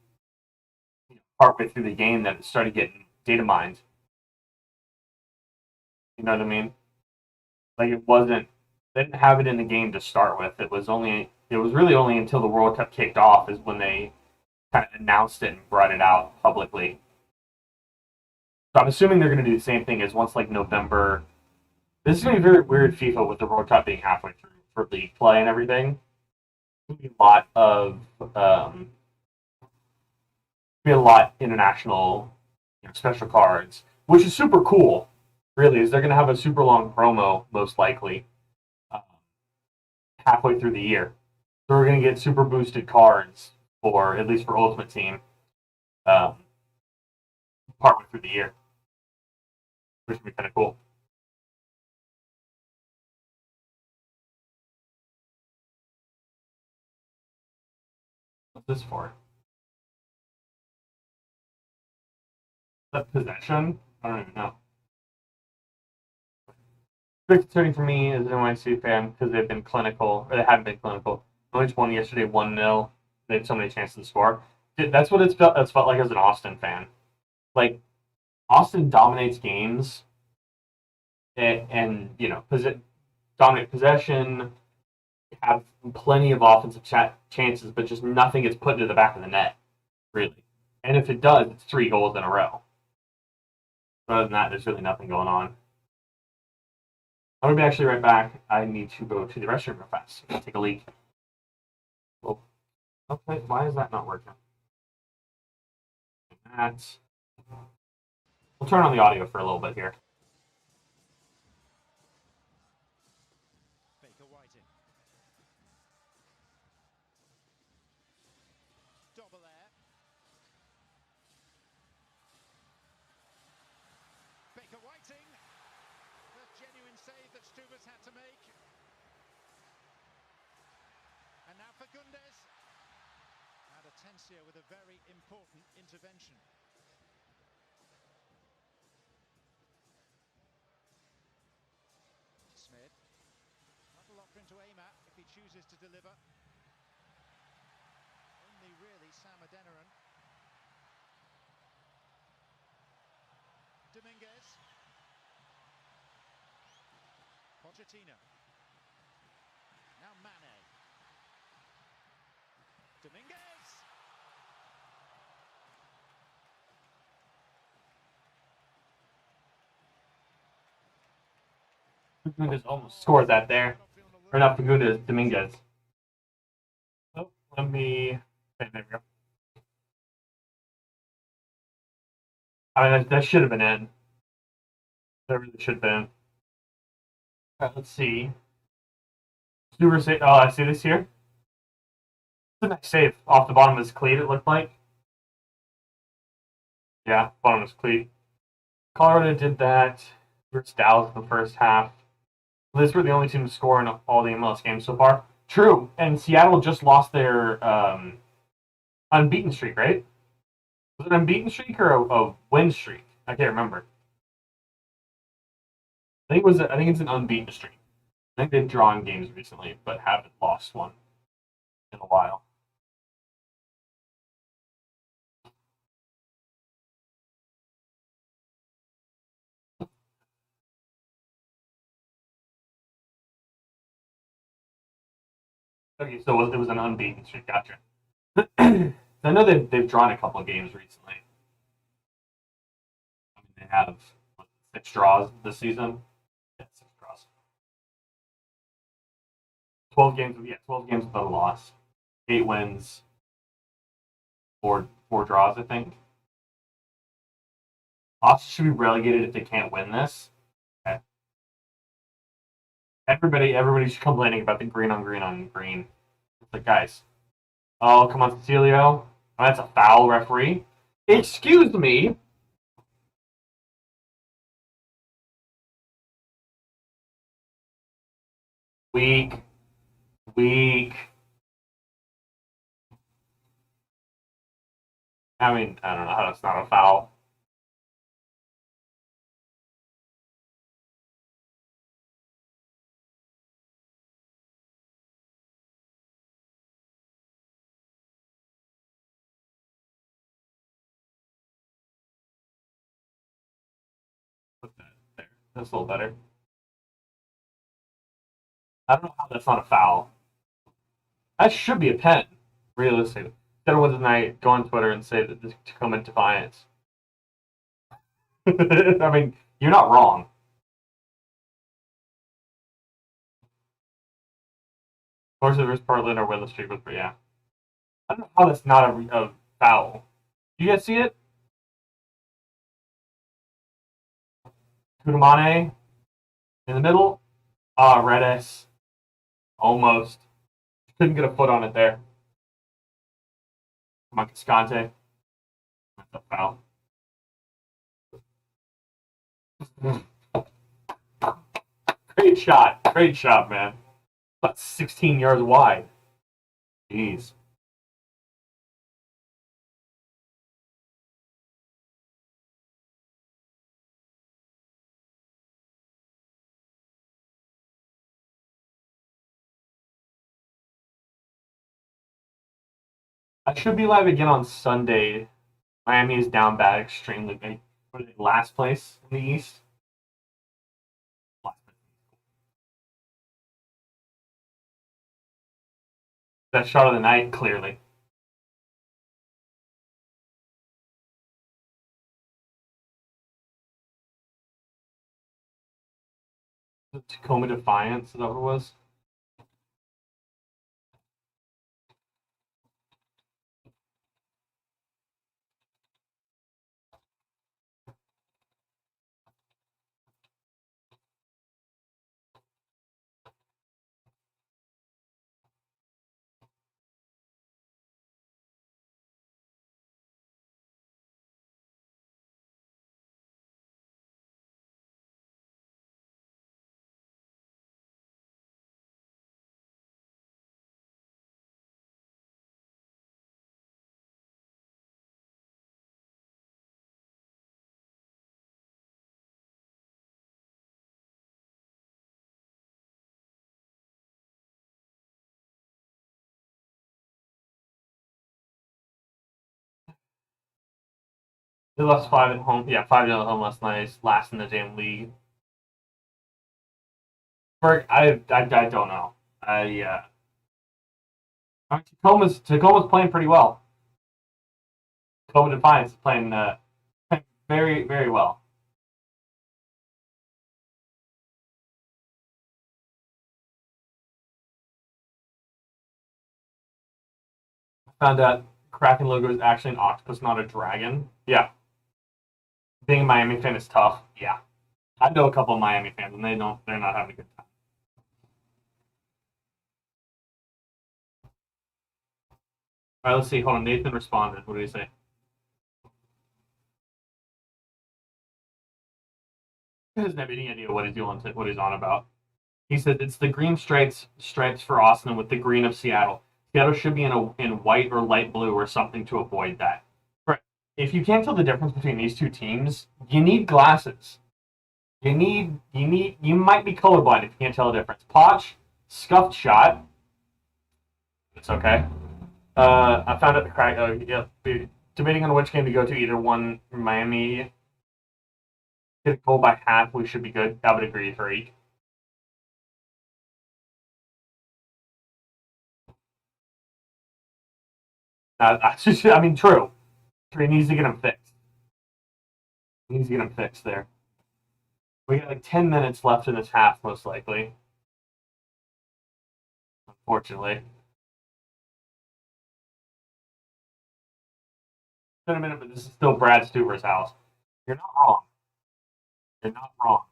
partway through the game that it started getting data mined. You know what I mean? Like it wasn't. They didn't have it in the game to start with. It was only. It was really only until the World Cup kicked off is when they kind of announced it and brought it out publicly. So I'm assuming they're going to do the same thing as once like November. This is going to be very weird FIFA with the World Cup being halfway through for league play and everything. There'll be a lot of international special cards, which is super cool. Really, is they're going to have a super long promo most likely um, halfway through the year. So we're going to get super boosted cards for at least for Ultimate Team um, partway through the year, which would be kind of cool. What's this for? That possession? I don't even know. Big concerning for me as an NYC fan because they've been clinical, or they haven't been clinical. Only won yesterday 1-0. They had so many chances to score. That's what it's felt like as an Austin fan. Like, Austin dominates games and dominate possession, have plenty of offensive chances, but just nothing gets put into the back of the net, really. And if it does, it's 3 goals in a row. Other than that, there's really nothing going on. I'm going to be actually right back. I need to go to the restroom real fast. Take a leak. Oh, okay, why is that not working? We'll turn on the audio for a little bit here. Save that Stuber's had to make. And now for Gundes. And Atencio with a very important intervention. Smith. Not a lot for him to aim at if he chooses to deliver. Only really Sam Adeniran. Dominguez. Pochettino. Now Mane. Dominguez. Fagundes almost scored that there. Or not Fagundes, Dominguez. Oh, let me. Okay, there we go. I mean, that should have been in. That really should have been in. Let's see. Super save. Oh, I see this here. It's a nice save off the bottom of his cleat, it looked like. Yeah, bottom of his cleat. Colorado did that versus Dallas in the first half. These were the only team to score in all the MLS games so far. True, and Seattle just lost their unbeaten streak, right? Was it an unbeaten streak or a win streak? I can't remember. I think it's an unbeaten streak. I think they've drawn games recently, but haven't lost one in a while. Okay, so it was an unbeaten streak. Gotcha. I know they've drawn a couple of games recently. I mean, they have 6 draws this season. Yeah, 6 draws. 12 games. Yeah, 12 games without a loss. 8 wins. Four draws, I think. Austin should be relegated if they can't win this. Okay. Everybody's complaining about the green on green on green. It's like, guys, oh, come on, Cecilio. Oh, that's a foul, referee. Excuse me. Weak. Weak. I mean, I don't know how that's not a foul. Put that there. That's a little better. I don't know how that's not a foul. That should be a pen, realistically. Everyone tonight go on Twitter and say that this Tacoma Defiance. I mean, you're not wrong. Of course, versus Portland or Willow Street was, yeah. I don't know how that's not a foul. Do you guys see it? Kudamane in the middle. Ah, Redis. Almost. Couldn't get a foot on it there. Come on, Cascante. That's a foul. Great shot, man. About 16 yards wide. Jeez. I should be live again on Sunday. Miami is down bad, extremely big. What are they, last place in the East? That shot of the night, clearly. The Tacoma Defiance, is that what it was? They lost 5 at home. Yeah, 5-0 at home last night. Last in the damn league. I don't know. Tacoma's playing pretty well. Tacoma Defiance is playing very, very well. Found out Kraken logo is actually an octopus, not a dragon. Yeah. Being a Miami fan is tough. Yeah. I know a couple of Miami fans, and they're not having a good time. All right, let's see. Hold on. Nathan responded. What did he say? He doesn't have any idea what he's doing, what he's on about. He said it's the green stripes for Austin with the green of Seattle. Seattle should be in white or light blue or something to avoid that. Right. If you can't tell the difference between these two teams, you need glasses. You might be colorblind if you can't tell the difference. Poch, scuffed shot. It's okay. I found out the crack. Yeah, debating on which game to go to. Either one, Miami. Get a goal by half. We should be good. I would agree, Tariq. I mean, true. He needs to get him fixed. He needs to get him fixed there. We got like 10 minutes left in this half, most likely. Unfortunately. It's been a minute, but this is still Brad Stuber's house. You're not wrong. You're not wrong.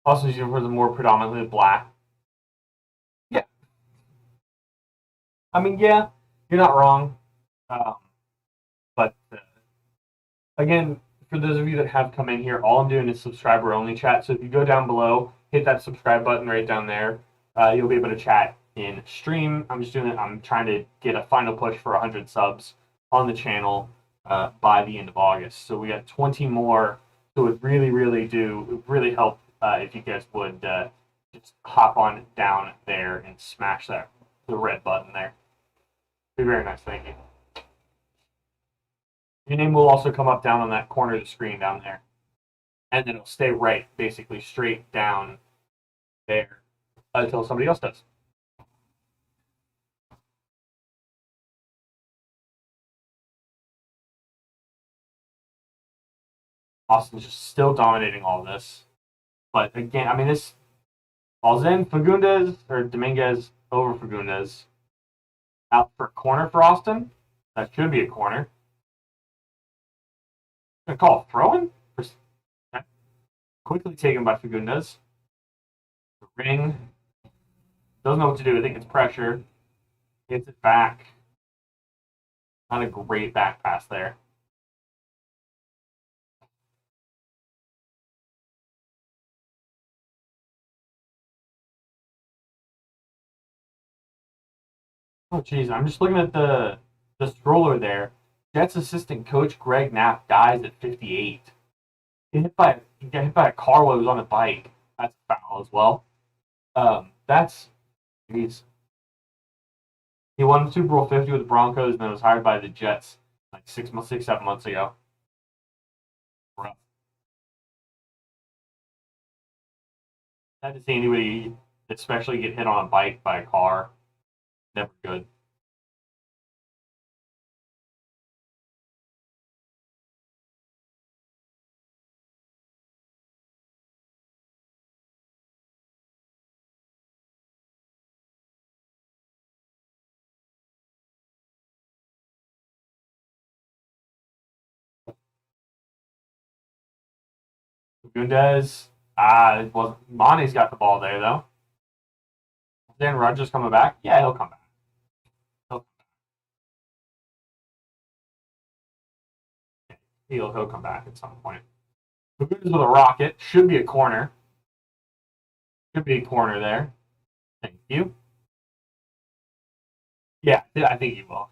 Also, his uniforms are more predominantly black. Yeah. I mean, yeah, you're not wrong. But again, for those of you that have come in here, all I'm doing is subscriber only chat. So if you go down below, hit that subscribe button right down there, you'll be able to chat in stream. I'm just doing it. I'm trying to get a final push for 100 subs on the channel by the end of August. So we got 20 more. So it would really help if you guys would just hop on down there and smash the red button there. Be very nice. Thank you. Your name will also come up down on that corner of the screen down there. And then it'll stay right, basically straight down there until somebody else does. Austin's just still dominating all this. But again, I mean, this falls in. Fagundes or Dominguez over Fagundes. Out for a corner for Austin. That should be a corner. Gonna call a throw-in? Quickly taken by Fagundes. The ring. Doesn't know what to do. I think it's pressure. Gets it back. Not a great back pass there. Oh, geez. I'm just looking at the stroller there. Jets assistant coach Greg Knapp dies at 58. He got hit by a car while he was on a bike. That's foul as well. Geez. He won Super Bowl 50 with the Broncos and then was hired by the Jets like 7 months ago. Rough. Sad to see anybody, especially get hit on a bike by a car. Never good. Fagundes. It was Monty's got the ball there though. Then Rodgers coming back? Yeah, he'll come back. He'll come back at some point. Fagundes with a rocket. Should be a corner. Should be a corner there. Thank you. Yeah, I think he will.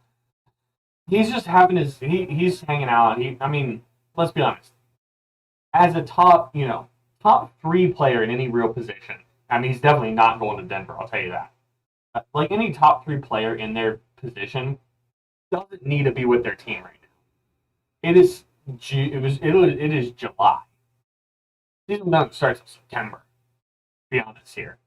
He's just having he's hanging out. I mean, let's be honest. As a top 3 player in any real position, I mean, he's definitely not going to Denver. I'll tell you that. Like any top 3 player in their position doesn't need to be with their team right now. It is July. Season doesn't start until September. To be honest here,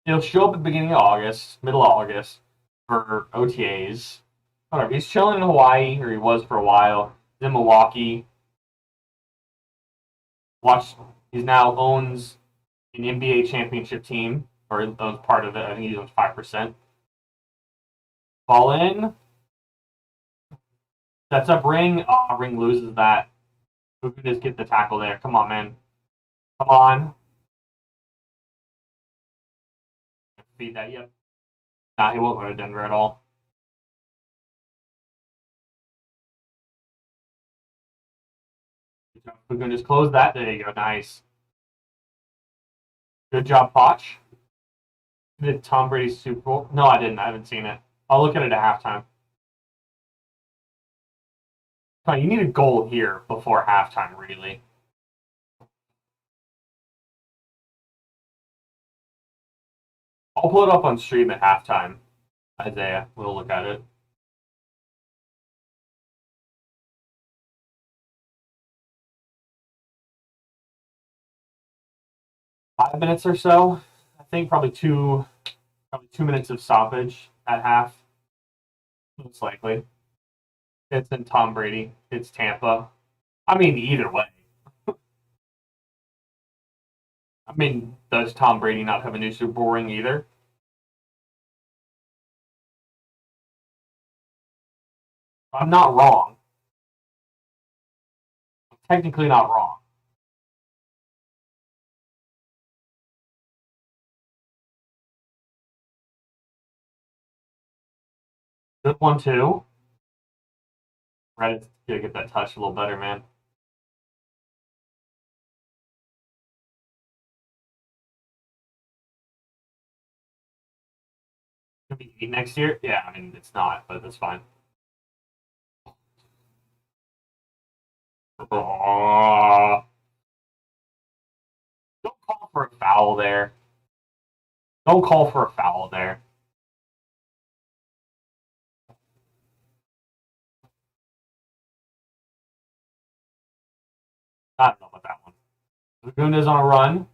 he'll show up at the beginning of August, middle of August for OTAs. Whatever. He's chilling in Hawaii, or he was for a while. He's in Milwaukee. He now owns an NBA championship team, or owns part of it. I think he owns 5%. Ball in. Sets up Ring. Oh, Ring loses that. Who can just get the tackle there? Come on, man. Come on. Feed that. Yep. Nah, he won't go to Denver at all. We're going to just close that. There you go. Nice. Good job, Poch. Did Tom Brady's Super Bowl? No, I didn't. I haven't seen it. I'll look at it at halftime. Come on, you need a goal here before halftime, really. I'll pull it up on stream at halftime. Isaiah, we'll look at it. Five minutes or so. I think probably two minutes of stoppage at half. Most likely. It's in Tom Brady. It's Tampa. I mean, either way. I mean, does Tom Brady not have a new Super Bowl ring either? I'm not wrong. I'm technically not wrong. Good one, too. Reddit's gonna get that touch a little better, man. Gonna be 8 next year? Yeah, I mean, it's not, but that's fine. Oh. Don't call for a foul there. Don't call for a foul there. I don't know about that one. Laguna's on a run.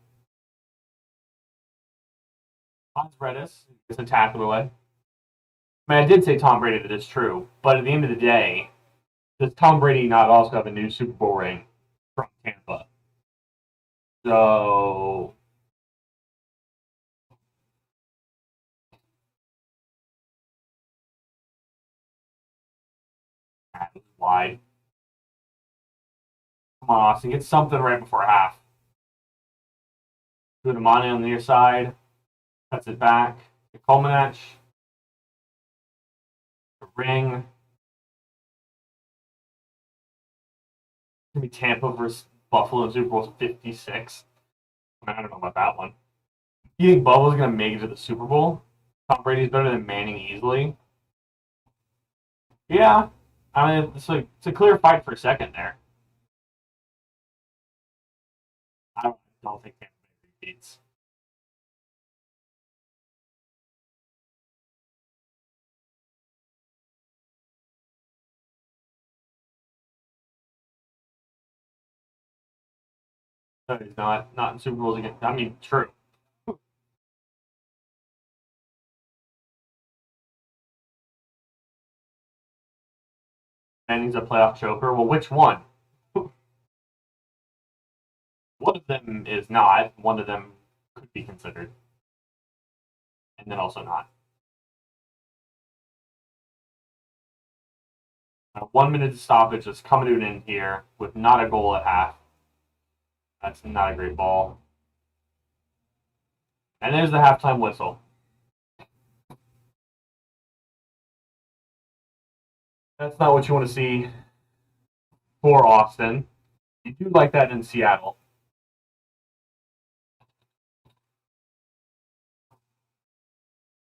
Hans Redis gets a tackle away. I mean, I did say Tom Brady, that is true, but at the end of the day, does Tom Brady not also have a new Super Bowl ring from Tampa? So that is wide. Come on, Austin, get something right before half. Gudamani on the near side. Cuts it back. Kolmanach. The ring. It's going to be Tampa versus Buffalo in Super Bowl 56. I don't know about that one. You think Buffalo's going to make it to the Super Bowl? Tom Brady's better than Manning easily? Yeah. I mean, it's a clear fight for a second there. I don't think Tampa Bay beats. No, he's not in Super Bowls again. I mean, true. Manning's a playoff choker. Well, which one? One of them is not. One of them could be considered. And then also not. 1 minute stoppage is coming to an end here with not a goal at half. That's not a great ball. And there's the halftime whistle. That's not what you want to see for Austin. You do like that in Seattle.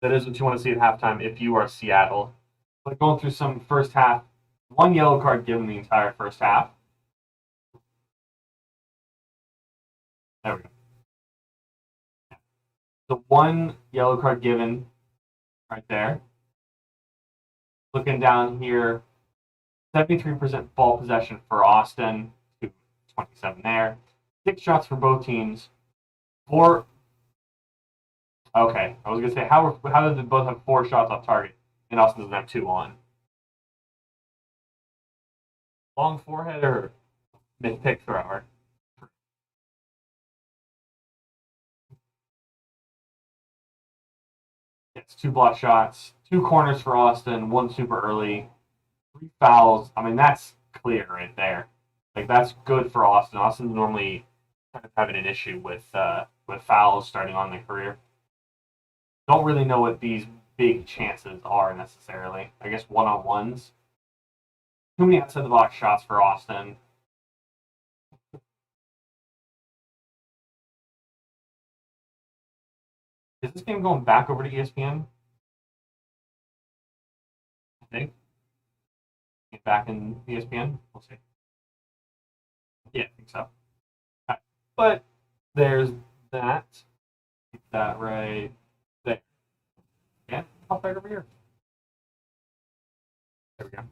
That is what you want to see at halftime if you are Seattle. But going through some first half, one yellow card given the entire first half. There we go. The one yellow card given right there. Looking down here, 73% ball possession for Austin, 27 there. 6 shots for both teams. 4. Okay, I was gonna say how did they both have 4 shots off target, and Austin doesn't have 2 on? Long forehead or mid pick thrower? It's 2 block shots, 2 corners for Austin, 1 super early, 3 fouls. I mean, that's clear right there. Like, that's good for Austin. Austin's normally kind of having an issue with fouls starting on their career. Don't really know what these big chances are necessarily. I guess one-on-ones. Too many outside the box shots for Austin. Is this game going back over to ESPN? I think. Get back in ESPN? We'll see. Yeah, I think so. Right. But there's that. Keep that right there. Yeah, pop right over here. There we go.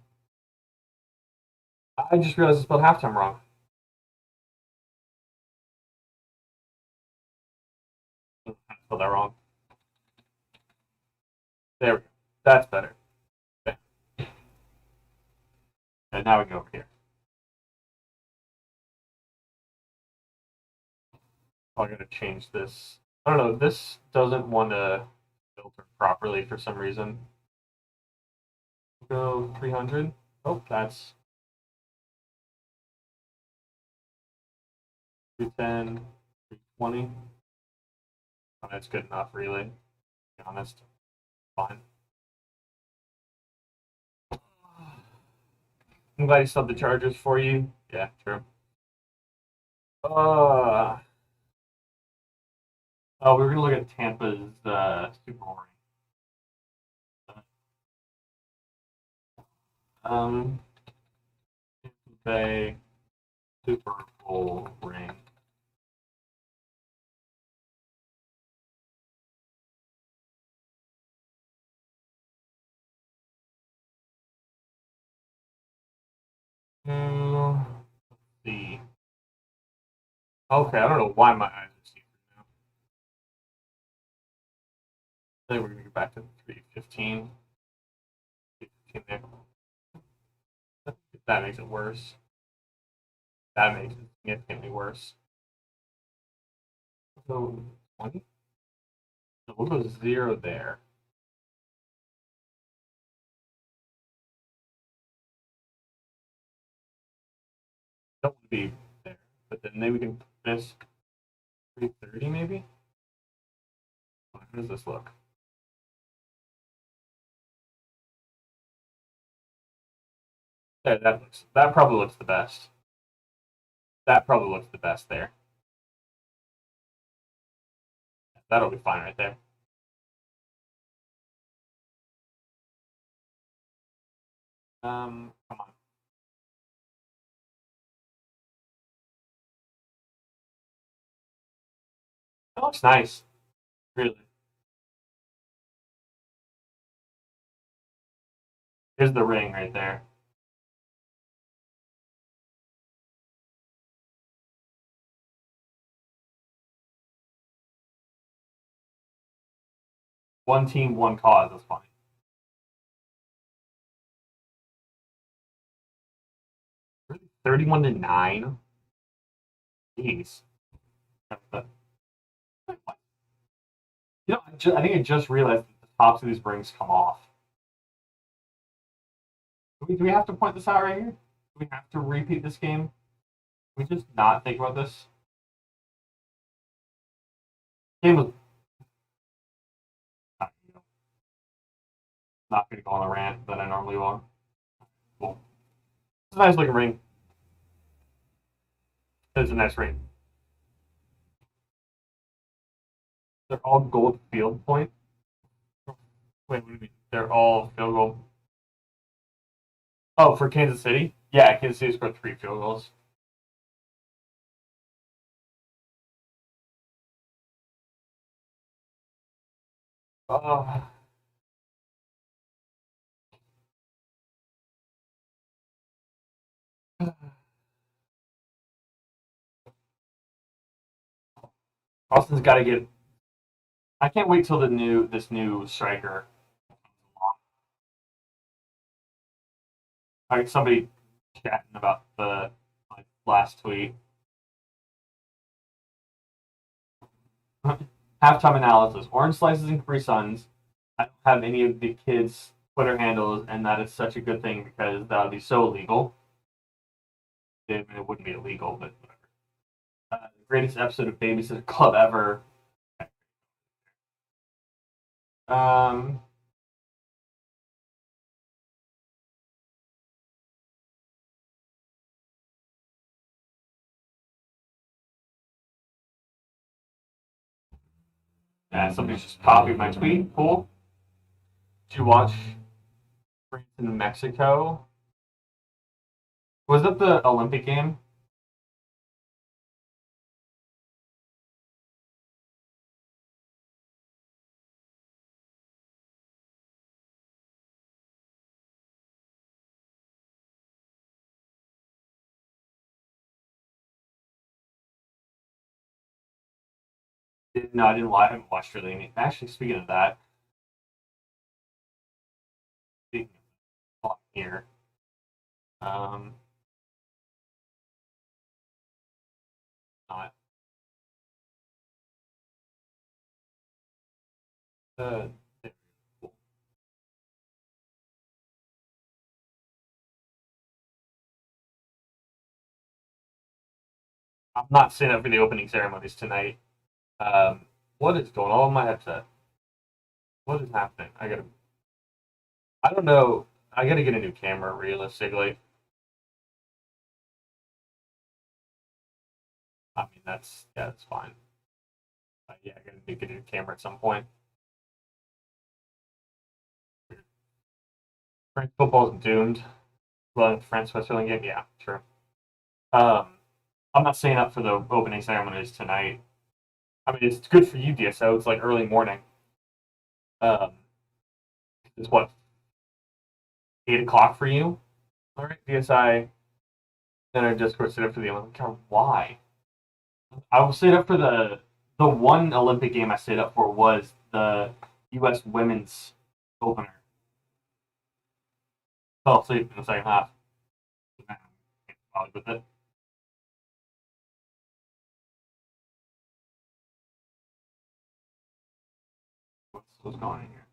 I just realized I spelled halftime wrong. I spelled that wrong. There we go. That's better. Okay. And now we go over here. I'm going to change this. I don't know. This doesn't want to filter properly for some reason. Go 300. Oh, that's 310, 320. Oh, that's good enough, really. To be honest. Fine. I'm glad you subbed the Chargers for you. Yeah, true. Oh, we were gonna look at Tampa's Super Bowl ring. Tampa Bay Super Bowl ring. Let's see. Okay, I don't know why my eyes are seeing now. I think we're gonna go back to 315. 315 there. That makes it worse. That makes it significantly worse. So 20. So we'll go 0 there. Don't want to be there, but then maybe we can put this 330 maybe. How does this look? There, that probably looks the best. That probably looks the best there. That'll be fine right there. Come on. That looks nice. Really. Here's the ring right there. One team, one cause. That's fine. Really? 31-9. Jeez. You know, I think I just realized that the tops of these rings come off. Do we have to point this out right here? Do we have to repeat this game? Can we just not think about this? Game was not going to go on a rant that I normally will. Cool. It's a nice looking ring. It's a nice ring. They're all gold field point. Wait, what do you mean? They're all field goal. Oh, for Kansas City? Yeah, Kansas City scored 3 field goals. Uh, Austin's got to get. I can't wait till this new striker. Like somebody chatting about the last tweet. Halftime analysis: Orange slices and Capri Suns. I don't have any of the kids' Twitter handles, and that is such a good thing because that would be so illegal. It wouldn't be illegal, but whatever. The greatest episode of Babysitter Club ever. Um, Yeah, somebody just copied my tweet. Cool. Did you watch France and Mexico? Was that the Olympic game? No, I didn't. I haven't watched really any. Actually, speaking of that, speaking of here, um, not uh, I'm not staying up for the opening ceremonies tonight. What is going on with my headset? What is happening? I don't know. I gotta get a new camera realistically. I mean, that's fine. Yeah, I gotta get a new camera at some point. French football's doomed. Well, France Switzerland game, yeah, true. Um, I'm not staying up for the opening ceremonies tonight. I mean, it's good for you, DSO. It's like early morning. Um, it's what 8 o'clock for you. All right, DSI. Then our Discord set up for the Olympic. Why? I will stay up for the one Olympic game I stayed up for was the U.S. Women's Opener. Fell asleep in the second half. With it. What's going on here?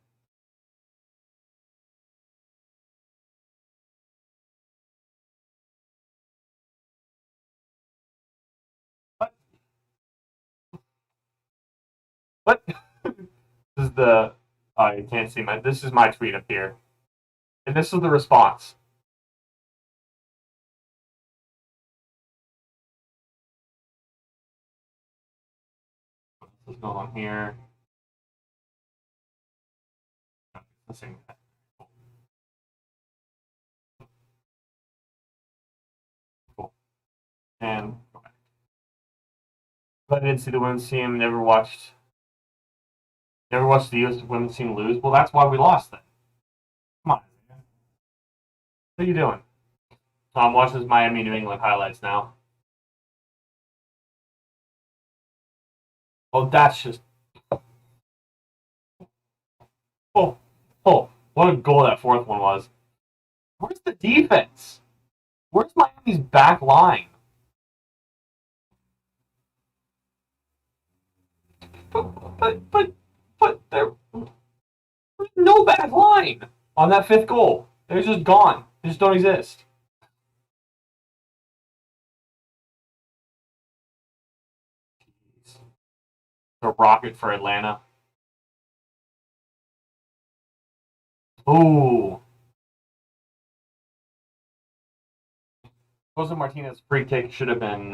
What? What? This is the. Oh, you can't see my. This is my tweet up here, and this is the response. What's going on here? Nothing. Cool. And go back. But I didn't see the women's team. Never watched the U.S. women's team lose. Well, that's why we lost then. Come on. What are you doing? Tom watches Miami New England highlights now. Oh, that's just. Oh, what a goal that fourth one was. Where's the defense? Where's Miami's back line? But there's no back line on that fifth goal. They're just gone. They just don't exist. The rocket for Atlanta. Ooh. Jose Martinez free kick should have been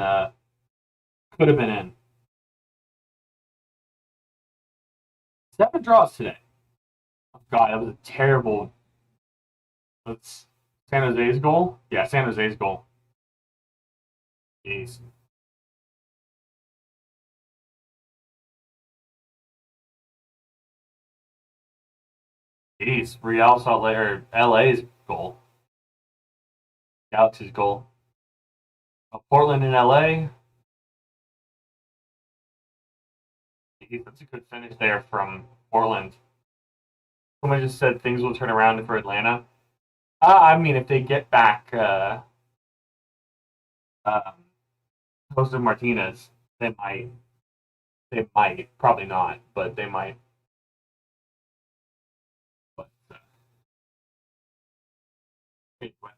could have been in. 7 draws today. Oh, God, that was a terrible. That's San Jose's goal. Yeah, San Jose's goal. Jeez. Jeez, Real Salt Lake or LA's goal. Galaxy's goal. Portland and LA. Jeez, that's a good finish there from Portland. Someone just said things will turn around for Atlanta. I mean, if they get back Jose Martinez, they might. They might. Probably not, but they might. But anyway.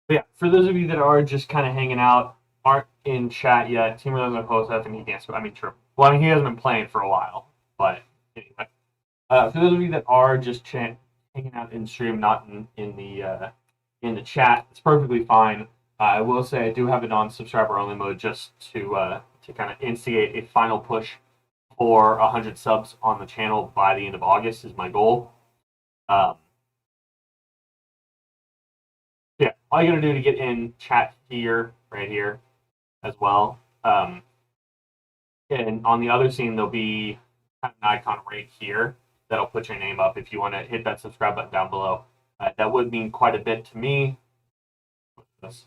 Yeah, for those of you that are just kind of hanging out, aren't in chat yet, Team doesn't post that, and he can't. I mean, true. Well, I mean, he hasn't been playing for a while, but anyway. For those of you that are just hanging out in stream, not in the chat, it's perfectly fine. I will say I do have it on subscriber only mode just to kind of instigate a final push for 100 subs on the channel by the end of August is my goal. Um, yeah, all you gotta do to get in chat here, right here, as well. And on the other scene, there'll be kind of an icon right here that'll put your name up if you want to hit that subscribe button down below. That would mean quite a bit to me. What's this?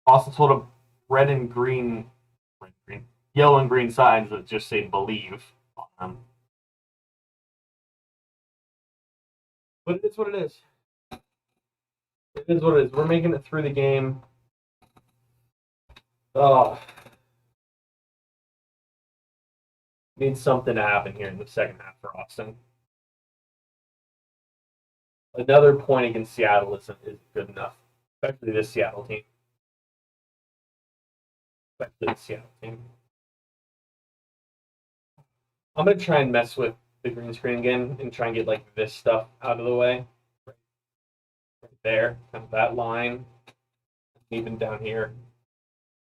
Also told a yellow and green signs that just say believe on them. But it is what it is. It is what it is. We're making it through the game. Oh, needs something to happen here in the second half for Austin. Another point against Seattle isn't good enough, especially this Seattle team. I'm gonna try and mess with the green screen again and try and get like this stuff out of the way. Right there, kind of that line, even down here.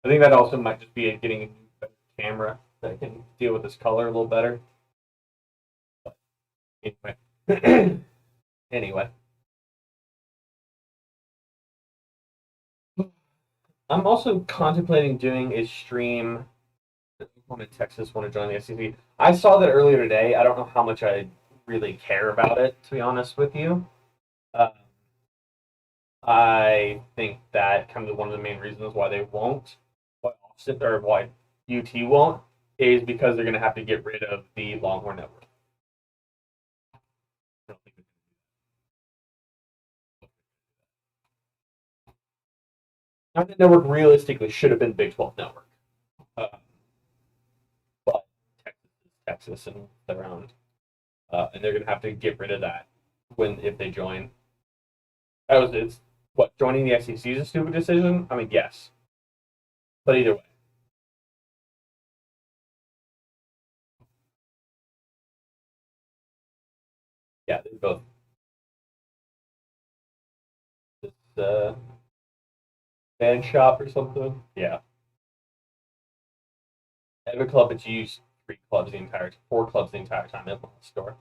I think that also might just be getting a new better camera that can deal with this color a little better. But anyway, anyway. I'm also contemplating doing a stream. Oklahoma, Texas want to join the SEC. I saw that earlier today. I don't know how much I really care about it, to be honest with you. I think that kind of one of the main reasons why they won't, why Austin or why UT won't, is because they're going to have to get rid of the Longhorn Network. I don't think now, that network realistically should have been Big 12 Network. But Texas is Texas and around. And they're going to have to get rid of that if they join. Joining the SEC is a stupid decision? I mean, yes. But either way. Yeah, they both. This fan shop or something? Yeah. Every club it's used four clubs the entire time at the store.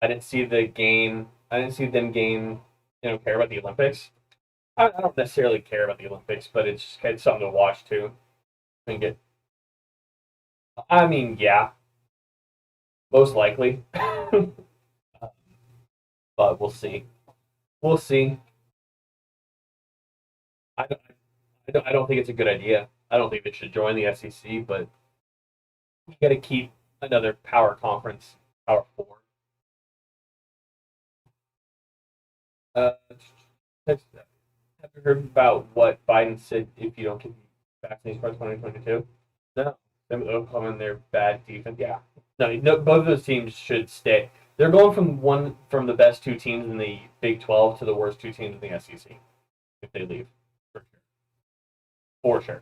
I didn't see the game. I didn't see them game. Care about the Olympics. I don't necessarily care about the Olympics, but it's something to watch too. And I mean, yeah, most likely, but we'll see. We'll see. I don't think it's a good idea. I don't think they should join the SEC, but you got to keep another power conference, Power Four. Have you heard about what Biden said if you don't get vaccinated by 2022? No. Oklahoma and their bad defense. Yeah. No, both of those teams should stay. They're going from the best two teams in the Big 12 to the worst two teams in the SEC if they leave. For sure.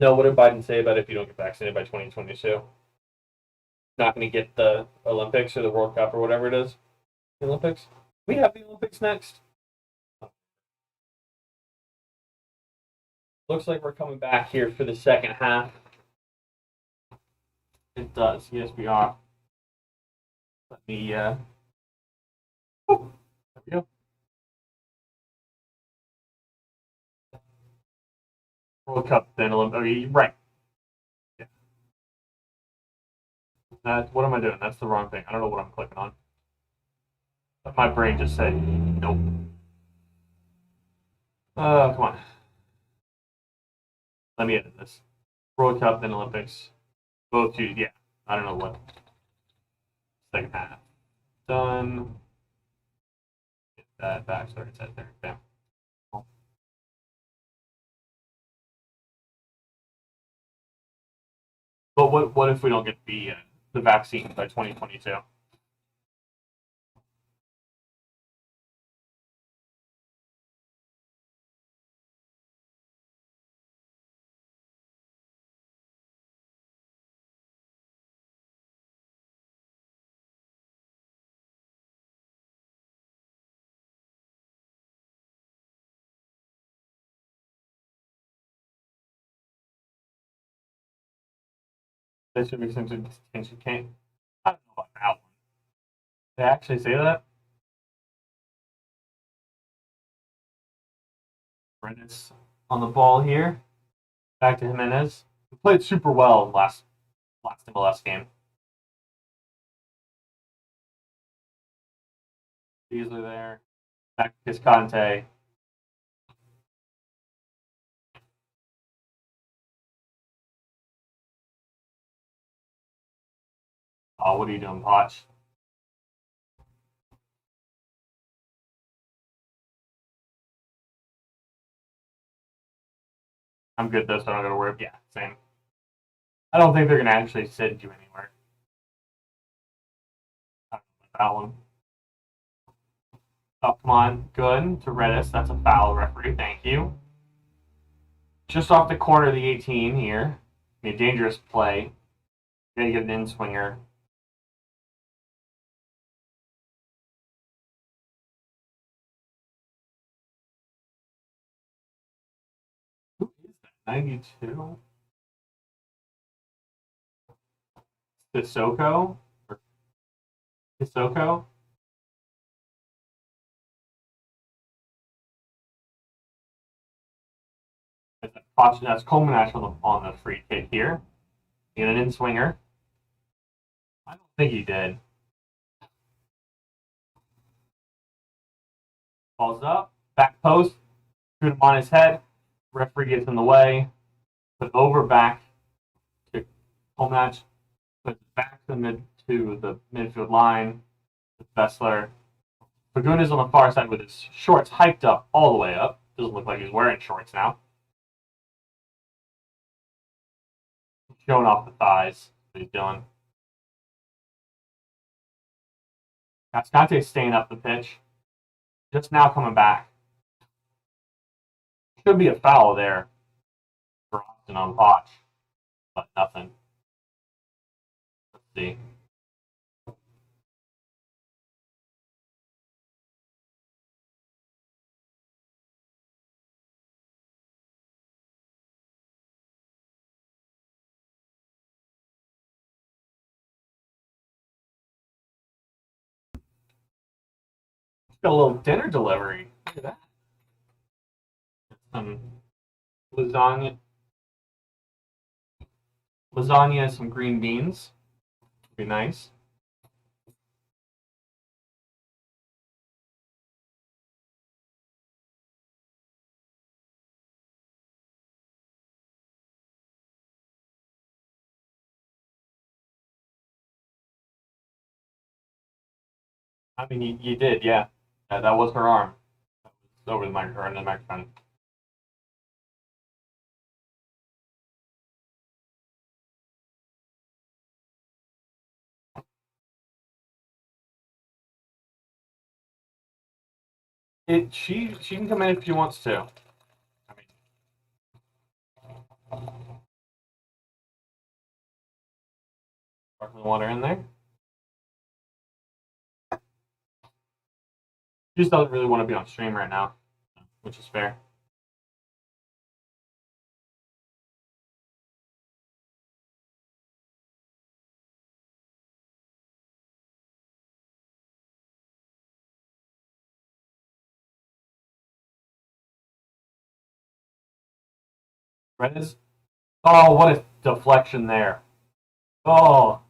No, what did Biden say about if you don't get vaccinated by 2022? Not going to get the Olympics or the World Cup or whatever it is. The Olympics? We have the Olympics next. Looks like we're coming back here for the second half. It does. Yes, we are. Let me, there we go. World Cup, then Olympics. Oh, right. Yeah. What am I doing? That's the wrong thing. I don't know what I'm clicking on. My brain just said, nope. Come on. Let me edit this. World Cup, then Olympics. Both two, yeah. I don't know what. Second half. Done. Get that back so it's at there. Bam. But what if we don't get the vaccine by 2022? They should make some distinction. Can't. I don't know about that one. They actually say that? Rennes on the ball here. Back to Jimenez. He played super well in last MLS game. Easily there. Back to Cascante. Oh, what are you doing, Potch? I'm good though, so I don't gotta worry. Yeah, same. I don't think they're gonna actually send you anywhere. I don't know about that one. Oh, come on. Good to Redis. That's a foul, referee. Thank you. Just off the corner of the 18 here. A dangerous play. Gonna get an in swinger. Who is that? 92? Sissoko? Or Sissoko? That's Coleman on the free kick here. Get an in swinger. I don't think he did. Balls up. Back post. Shoot him on his head. Referee gets in the way. Put over back to Coleman. Put back to the midfield line. Vessler. Fagun is on the far side with his shorts hiked up all the way up. Doesn't look like he's wearing shorts now. Showing off the thighs. What he's doing. Cascante staying up the pitch. Just now coming back. Should be a foul there for Austin on Potch, but nothing. Let's see. Got a little dinner delivery. Look at that. Some lasagna, and some green beans. Be nice. I mean, you did, yeah. That was her arm. That was over the microphone. She can come in if she wants to. I mean, sparkling water in there. She just doesn't really want to be on stream right now, which is fair. Rez. Oh, what a deflection there. Oh,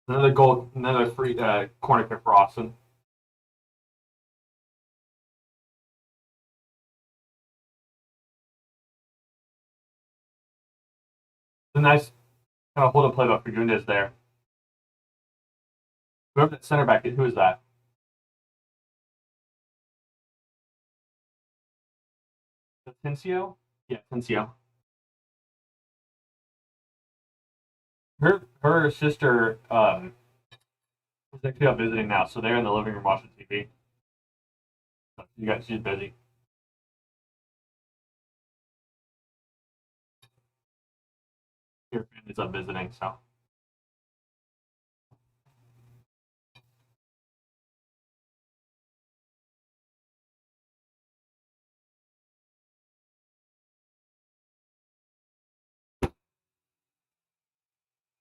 another goal, another free corner kick for Austin. A nice kind of hold up play by Fagundes there. Whoever that center back is, who is that? Tencio? Yeah, Tencio. Her sister is actually out visiting now, so they're in the living room watching TV. So she's busy. Her family's up visiting, so.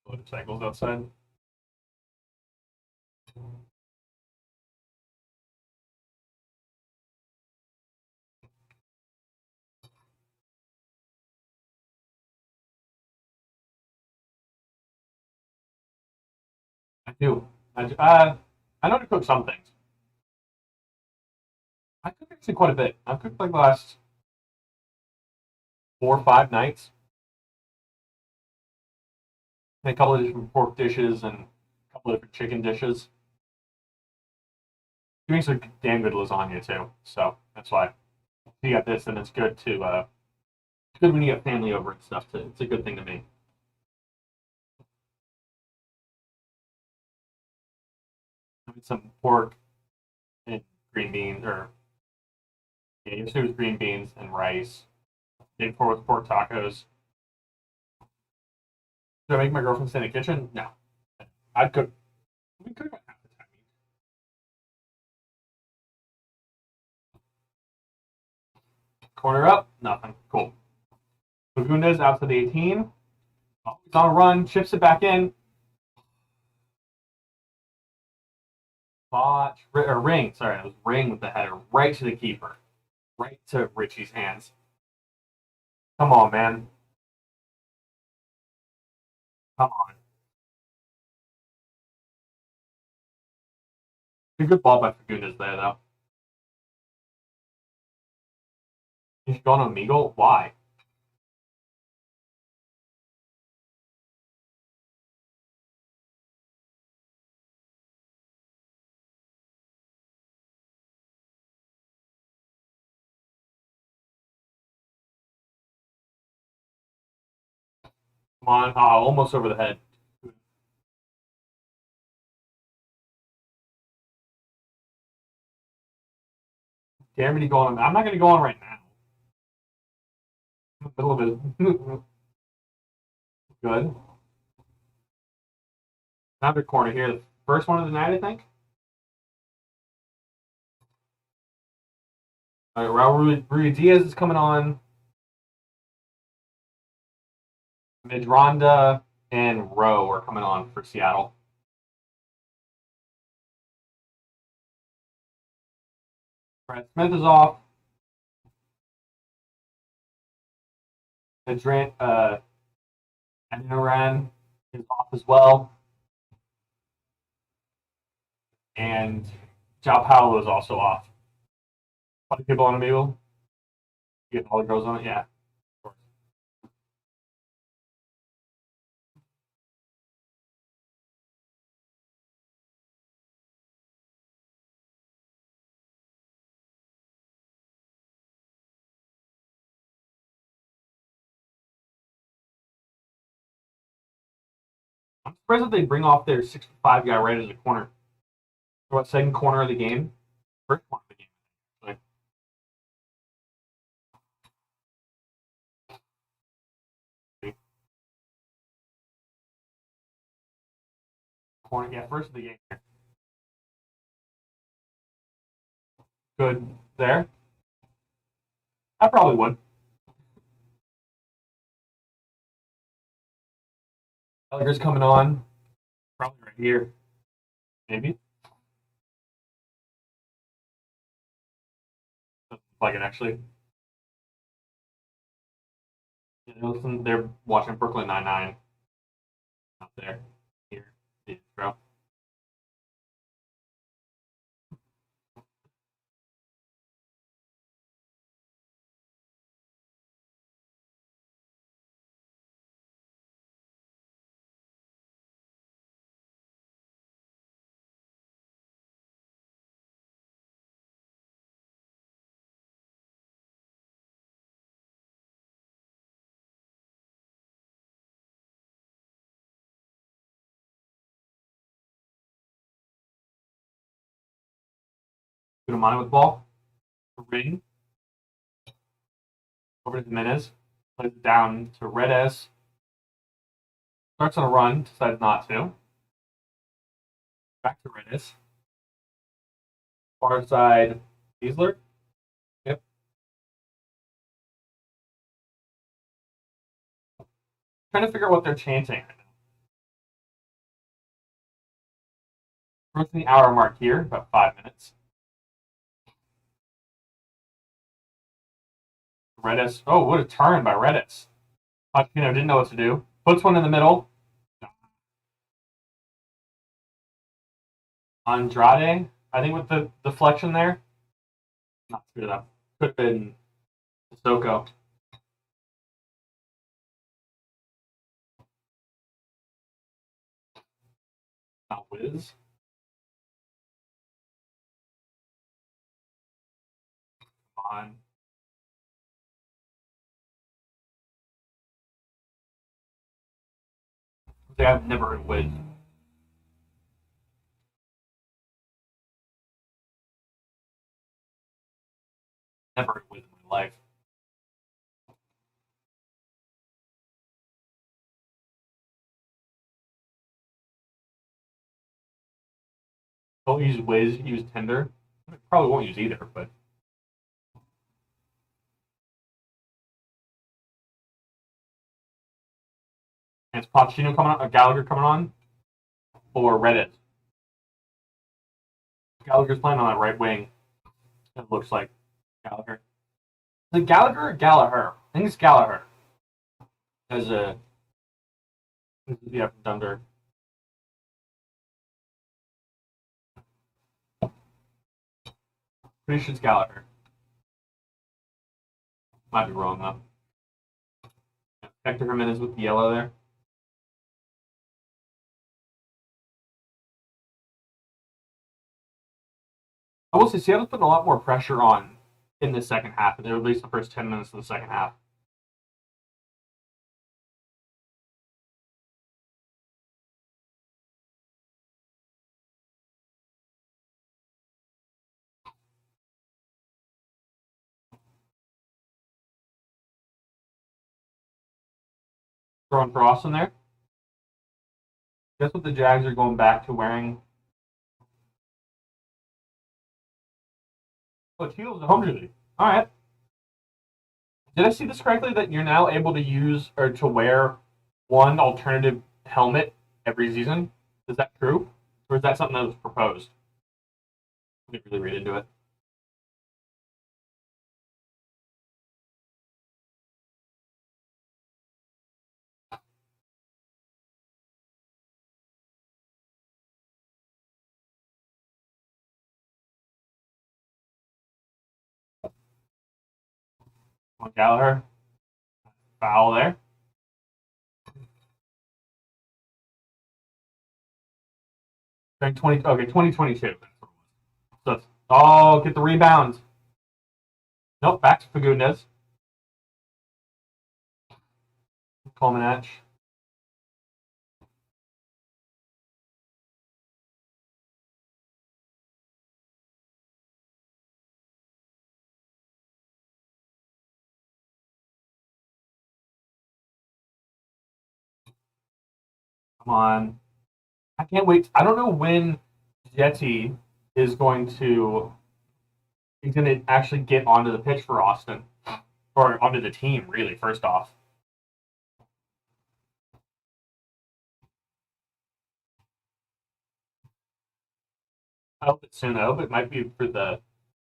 Motorcycles outside. I do. I know to cook some things. I cook actually quite a bit. I've cooked like the last 4 or 5 nights. A couple of different pork dishes and a couple of different chicken dishes. Doing some damn good lasagna too, so that's why. You got this, and it's good to it's good when you get family over and stuff. Too. It's a good thing to me. I made some pork and green beans, or yeah, yesterday was green beans and rice. Day before was pork tacos. Did I make my girlfriend stay in the kitchen? No. I'd cook. We cook about half the time. Corner up, nothing. Cool. Fagundes out to the 18. Oh, he's on a run, chips it back in. Ring. Sorry, it was ring with the header right to the keeper, right to Richie's hands. Come on, man. Come on. A good ball by Fagundes there, though. He's going on Meagle? Why? Come on. Oh, almost over the head. Damn it, going on. I'm not going to go on right now. A little bit. Good. Another corner here. The first one of the night, I think. All right, Raul Ruiz is coming on. Midronda and Rowe are coming on for Seattle. Brad Smith is off. Adrian Adinoran is off as well. And Jao Paulo is also off. 20 people on a Mabel. You get all the girls on it? Yeah. Of course. I'm surprised that they bring off their 65 guy right as a corner. What, second corner of the game? First corner of the game. Like, corner, yeah, first of the game. Good there. I probably would. Gallagher's coming on. Probably right here. Maybe. Doesn't look like it actually. Listen, they're watching Brooklyn Nine-Nine out there. Here, the intro. Good amount with the ball. Ring. Over to Jimenez. Plays it down to Redes. Starts on a run. Decides not to. Back to Redes. Far side, Easler. Yep. Trying to figure out what they're chanting right now. approaching the hour mark here, about 5 minutes. Redis. Oh, what a turn by Redis. Pochettino didn't know what to do. Puts one in the middle. Andrade, I think with the deflection there. Not good enough. Could have been Sissoko. Not Wiz. Come on. I've never heard of Wiz. Never heard of Wiz in my life. Don't use Wiz, use Tinder. Probably won't use either, but. And it's Pochettino coming on, Gallagher coming on, or Reddit. Gallagher's playing on that right wing. It looks like Gallagher. Is it Gallagher or Gallagher? I think it's Gallagher. As a Dunder. Pretty sure it's Gallagher. Might be wrong though. Hector Jimenez with the yellow there. I will say Seattle's putting a lot more pressure on in the second half, and at least the first 10 minutes of the second half. Throwing for Austin there. Guess what the Jags are going back to wearing? Oh, Teal's the home jersey. All right. Did I see this correctly that you're now able to use or to wear one alternative helmet every season? Is that true? Or is that something that was proposed? I didn't really read into it. On Gallagher. Foul there. Okay, 2022. So it's, get the rebounds. Nope, back to Fagundes. Colemanach. Come on. I can't wait. I don't know when Jetty is going to actually get onto the pitch for Austin. Or onto the team, really, first off. I hope it's soon. I hope it might be for the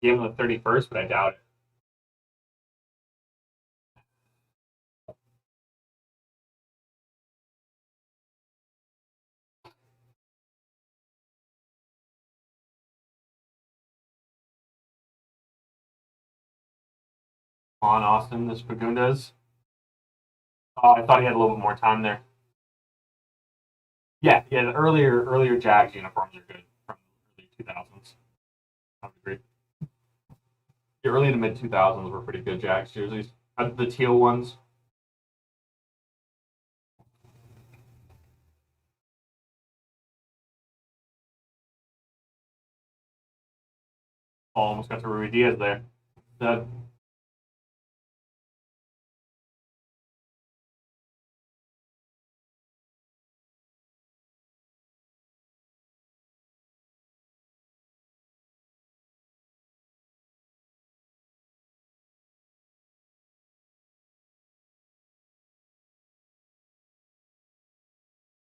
game of the 31st, but I doubt it. On Austin, this Fagundes. Oh, I thought he had a little bit more time there. Yeah, the earlier Jags uniforms are good from the early 2000s. I would agree. The early to mid 2000s were pretty good Jags jerseys. The teal ones. Oh, almost got to Rui Diaz there. That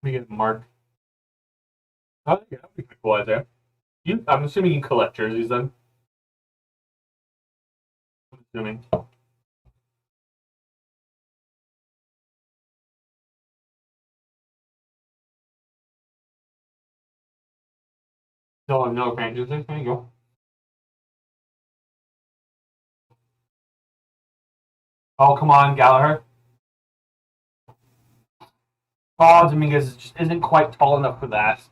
we get Mark Oh, yeah, that'd be pretty cool, Isaiah. I'm assuming you collect jerseys then. I'm assuming. No fan jerseys. There you go. Oh, come on, Gallagher. Oh, Dominguez just isn't quite tall enough for that.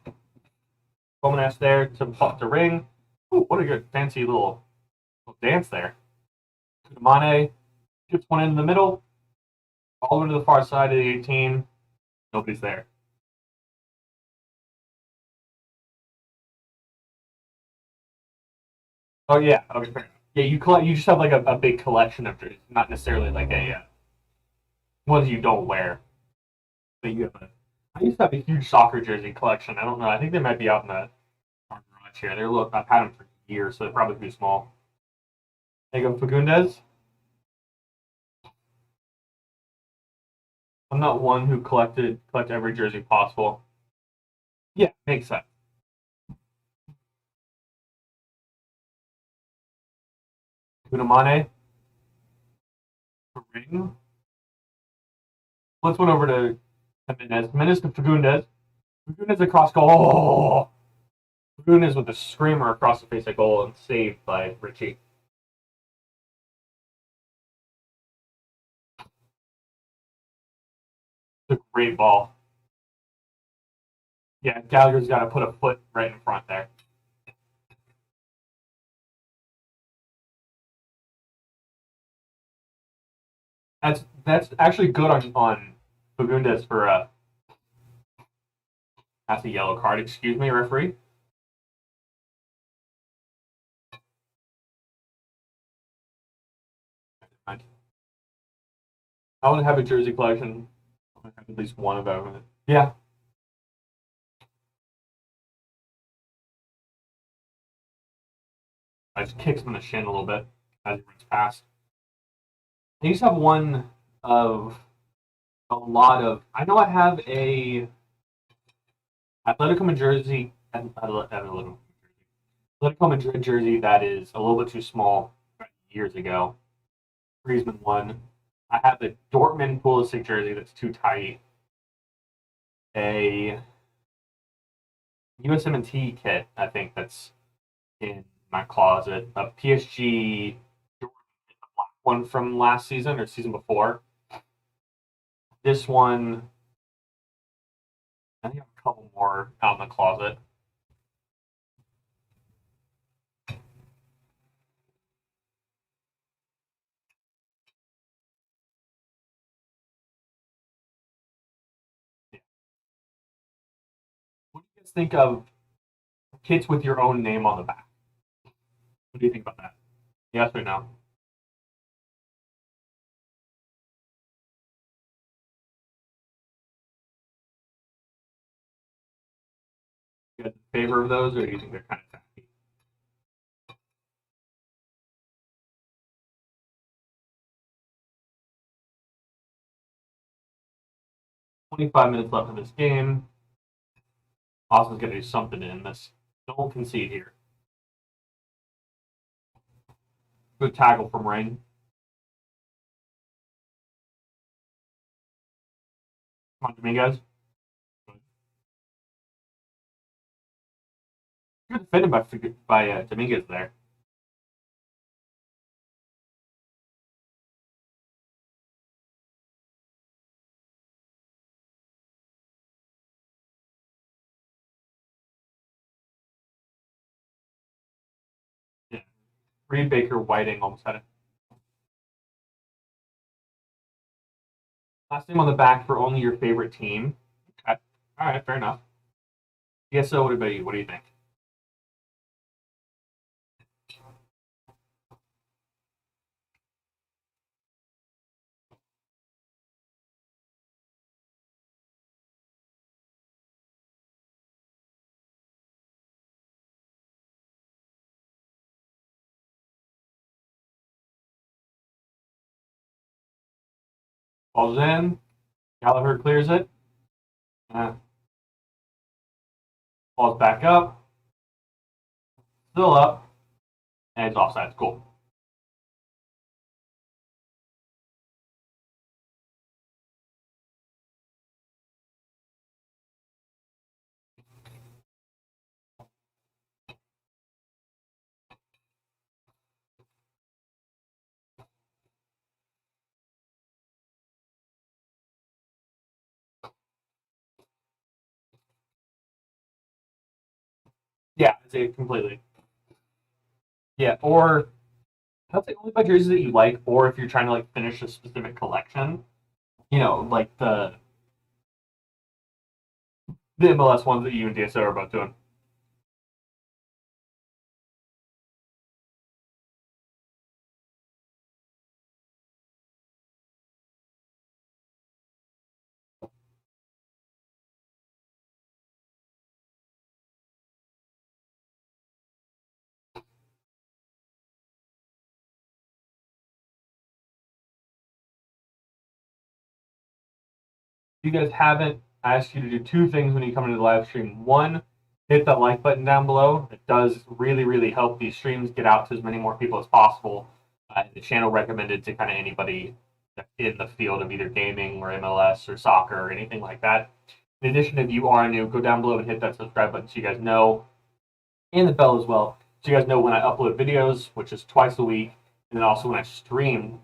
Comanas there to pop the ring. Ooh, what a good fancy little dance there. Mane gets one in the middle, all the way to the far side of the 18. Nobody's there. Oh yeah, okay, fair enough. Yeah, you collect. You just have like a big collection of jerseys, not necessarily like a ones you don't wear. But you have a. I used to have a huge soccer jersey collection. I don't know. I think they might be out in the garage here. They're look. I've had them for years, so they're probably too small. There you go, Fagundes. I'm not one who collect every jersey possible. Yeah, makes sense. Unamane, ring. Let's one over to Jimenez. Jimenez to Fagundes. Fagundes across goal. Oh! Fagundes with a screamer across the face of goal and saved by Richie. It's a great ball. Yeah, Gallagher's got to put a foot right in front there. That's actually good on Fagundes for that's a yellow card. Excuse me, referee. I want to have a jersey collection. I want to have at least one of them. Yeah. I just kicks him in the shin a little bit as he runs past. I used to have one of a lot of. I know I have a Atletico Madrid Atletico Madrid jersey that is a little bit too small years ago. Griezmann one. I have a Dortmund Pulisic jersey that's too tight. A USMNT kit, I think that's in my closet. A PSG black one from last season or season before. This one, I think I have a couple more out in the closet. What do you guys think of kits with your own name on the back? What do you think about that? Yes or no? You guys in favor of those, or do you think they're kind of tacky? 25 minutes left in this game. Austin's going to do something to end this. Don't concede here. Good tackle from Rain. Come on, Dominguez. Good defended by Dominguez there. Yeah. Reed Baker Whiting almost had it. Last name on the back for only your favorite team. Okay. All right, fair enough. Yes, so what about you? What do you think? Ball's in. Gallagher clears it. Ball's back up. Still up. And it's offside. Cool. Yeah, I'd say completely. Yeah, or I'd say only buy jerseys that you like, or if you're trying to like finish a specific collection, like the MLS ones that you and DSO are both doing. If you guys haven't, I ask you to do two things when you come into the live stream. One, hit that like button down below. It does really, really help these streams get out to as many more people as possible. The channel recommended to kind of anybody in the field of either gaming or MLS or soccer or anything like that. In addition, if you are new, go down below and hit that subscribe button so you guys know, and the bell as well, so you guys know when I upload videos, which is twice a week, and then also when I stream.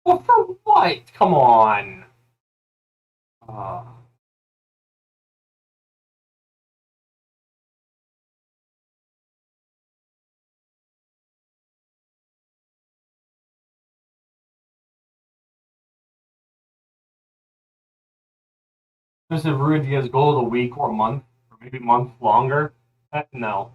Well, for what? Come on. Uh, This is Ruiz Diaz goal of the week or month, or maybe month longer. No.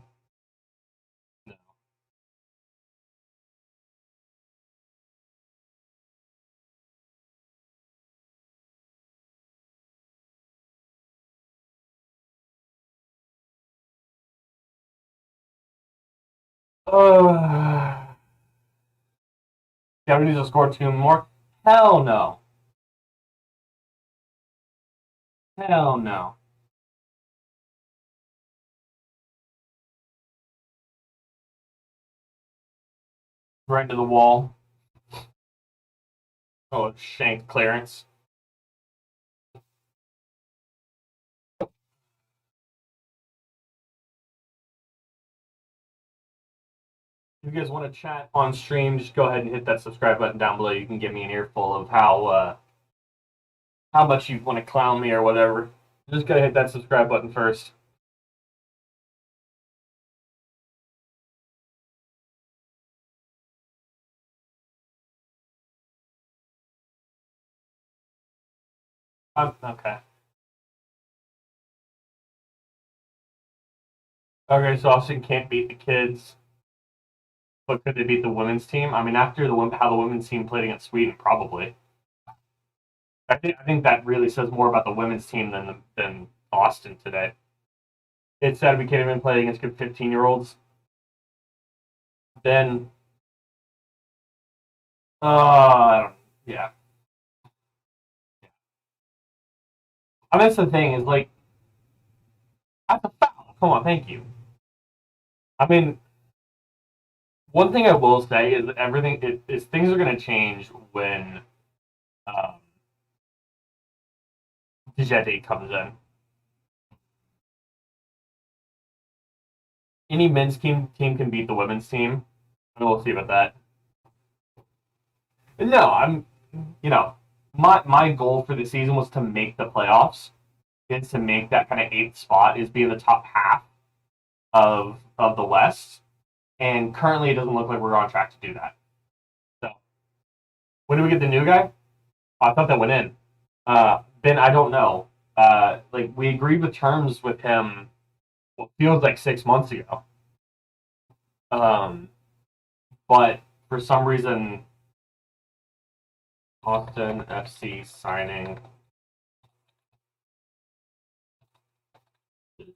No. Japanese will score two more? Hell no. Hell no. right into the wall. Oh, shanked clearance. If you guys want to chat on stream, just go ahead and hit that subscribe button down below. You can give me an earful of how much you want to clown me or whatever. Just gotta hit that subscribe button first. Okay. Okay, so Austin can't beat the kids, but could they beat the women's team? I mean, after how the women's team played against Sweden, probably. I think that really says more about the women's team than Austin today. It said we can't even play against good 15-year-olds. Then, yeah. I mean, that's the thing is like, that's a foul. Come on, thank you. I mean, one thing I will say is things are going to change when Dijeti comes in. Any men's team can beat the women's team, and we'll see about that. But no, my goal for the season was to make the playoffs. Is to make that kind of eighth spot, is be in the top half of the West, and currently it doesn't look like we're on track to do that. So, when do we get the new guy? I thought that went in. Ben, I don't know. Like we agreed with terms with him. What feels like 6 months ago. But for some reason, Austin FC signing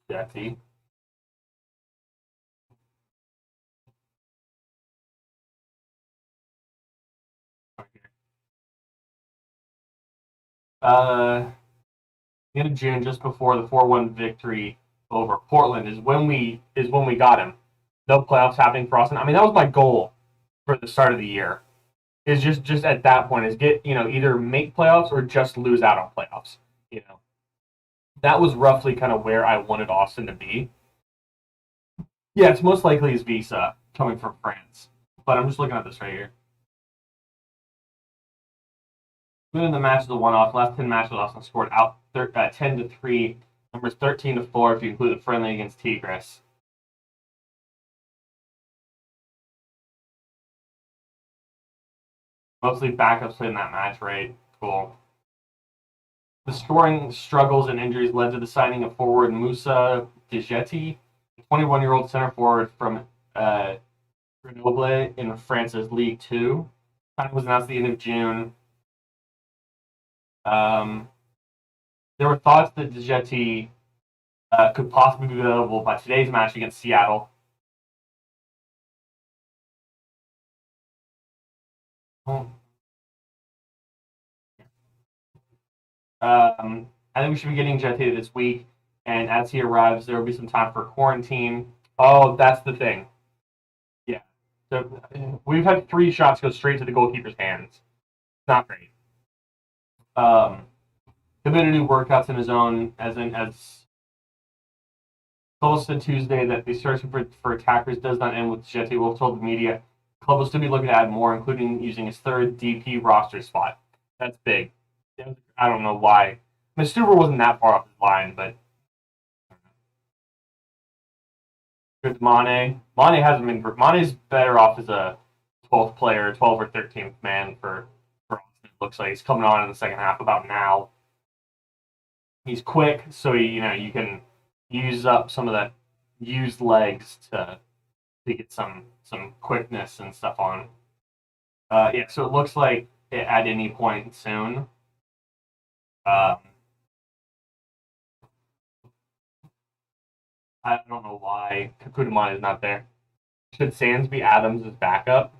Jesse. End of June, just before the 4-1 victory over Portland, is when we got him. No playoffs happening for Austin. I mean, that was my goal for the start of the year. Is just at that point is get either make playoffs or just lose out on playoffs. That was roughly kind of where I wanted Austin to be. Yeah, it's most likely his visa coming from France, but I'm just looking at this right here. Winning the match is a one-off. Last 10 matches, Austin scored out 10-3. Numbers 13-4 if you include the friendly against Tigres. Mostly backups played in that match, right? Cool. The scoring struggles and injuries led to the signing of forward Moussa Dijeti, a 21-year-old center forward from Grenoble in France's League Two. Signing was announced at the end of June. There were thoughts that Dijeti could possibly be available by today's match against Seattle. I think we should be getting Jeti this week, and as he arrives, there will be some time for quarantine. Oh, that's the thing. Yeah. So we've had 3 shots go straight to the goalkeeper's hands. Not great. Committed new workouts in his own, as Cole said Tuesday that the search for attackers does not end with Jeti. Wolf told the media club will still be looking to add more, including using his 3rd DP roster spot. That's big. I don't know why. I mean, Stuber wasn't that far off his line, but with Mane hasn't been. Mane's better off as a 12th player, 12 or 13th man for Austin. It looks like he's coming on in the second half about now. He's quick, so you can use up some of that used legs to get some quickness and stuff on. Yeah, so it looks like at any point soon. I don't know why Kakutamon is not there. Should Sands be Adams' backup?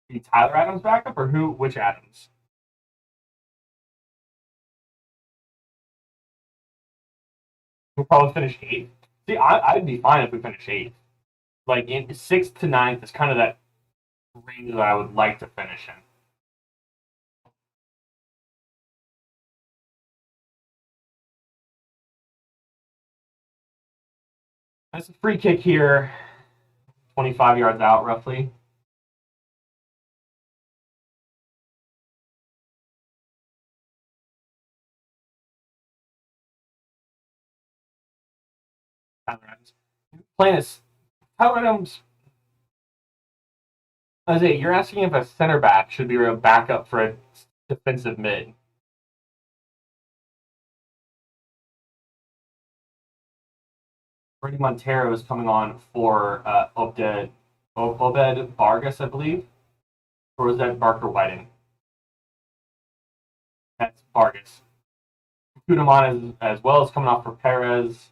Be Tyler Adams' backup, or who? Which Adams? We'll probably finish 8th. See, I'd be fine if we finish 8th. like in 6th to 9th is kind of that range that I would like to finish in. That's a free kick here, 25 yards out roughly. Playing this, Tyler Adams. Isaiah, you're asking if a center back should be a backup for a defensive mid. Brady Montero is coming on for Obed Vargas, I believe. Or was that Barker Whiting? That's Vargas. Kudaman as well as coming off for Perez.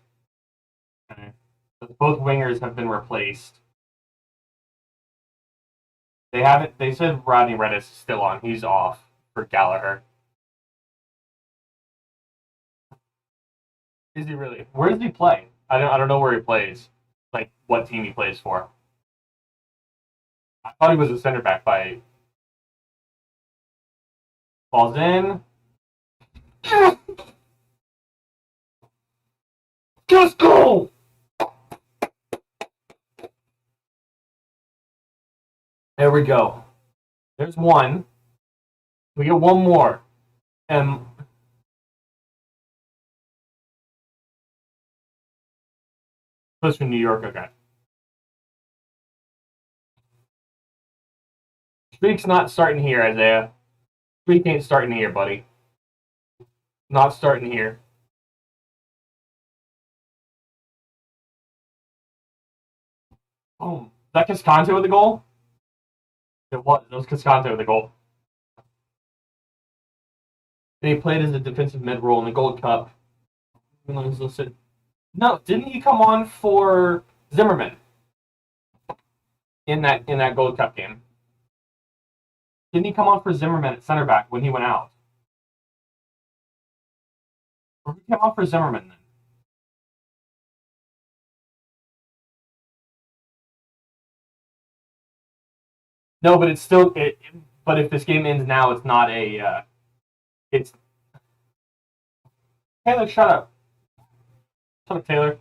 Okay. Both wingers have been replaced. They haven't. They said Rodney Redis is still on. He's off for Gallagher. Is he really? Where does he play? I don't know where he plays. Like what team he plays for. I thought he was a center back by. Falls in. Just go! There we go. There's one. We get one more. And close from New York, okay. Streak's not starting here, Isaiah. Streak ain't starting here, buddy. Not starting here. Oh, is that Cascante with the goal? It was Cascante with the goal. And he played as a defensive mid role in the Gold Cup. No, didn't he come on for Zimmerman in that Gold Cup game? Didn't he come on for Zimmerman at center back when he went out? Or who came on for Zimmerman then? No, but it's still. But if this game ends now, it's not a. It's. Taylor, shut up. Shut up, Taylor.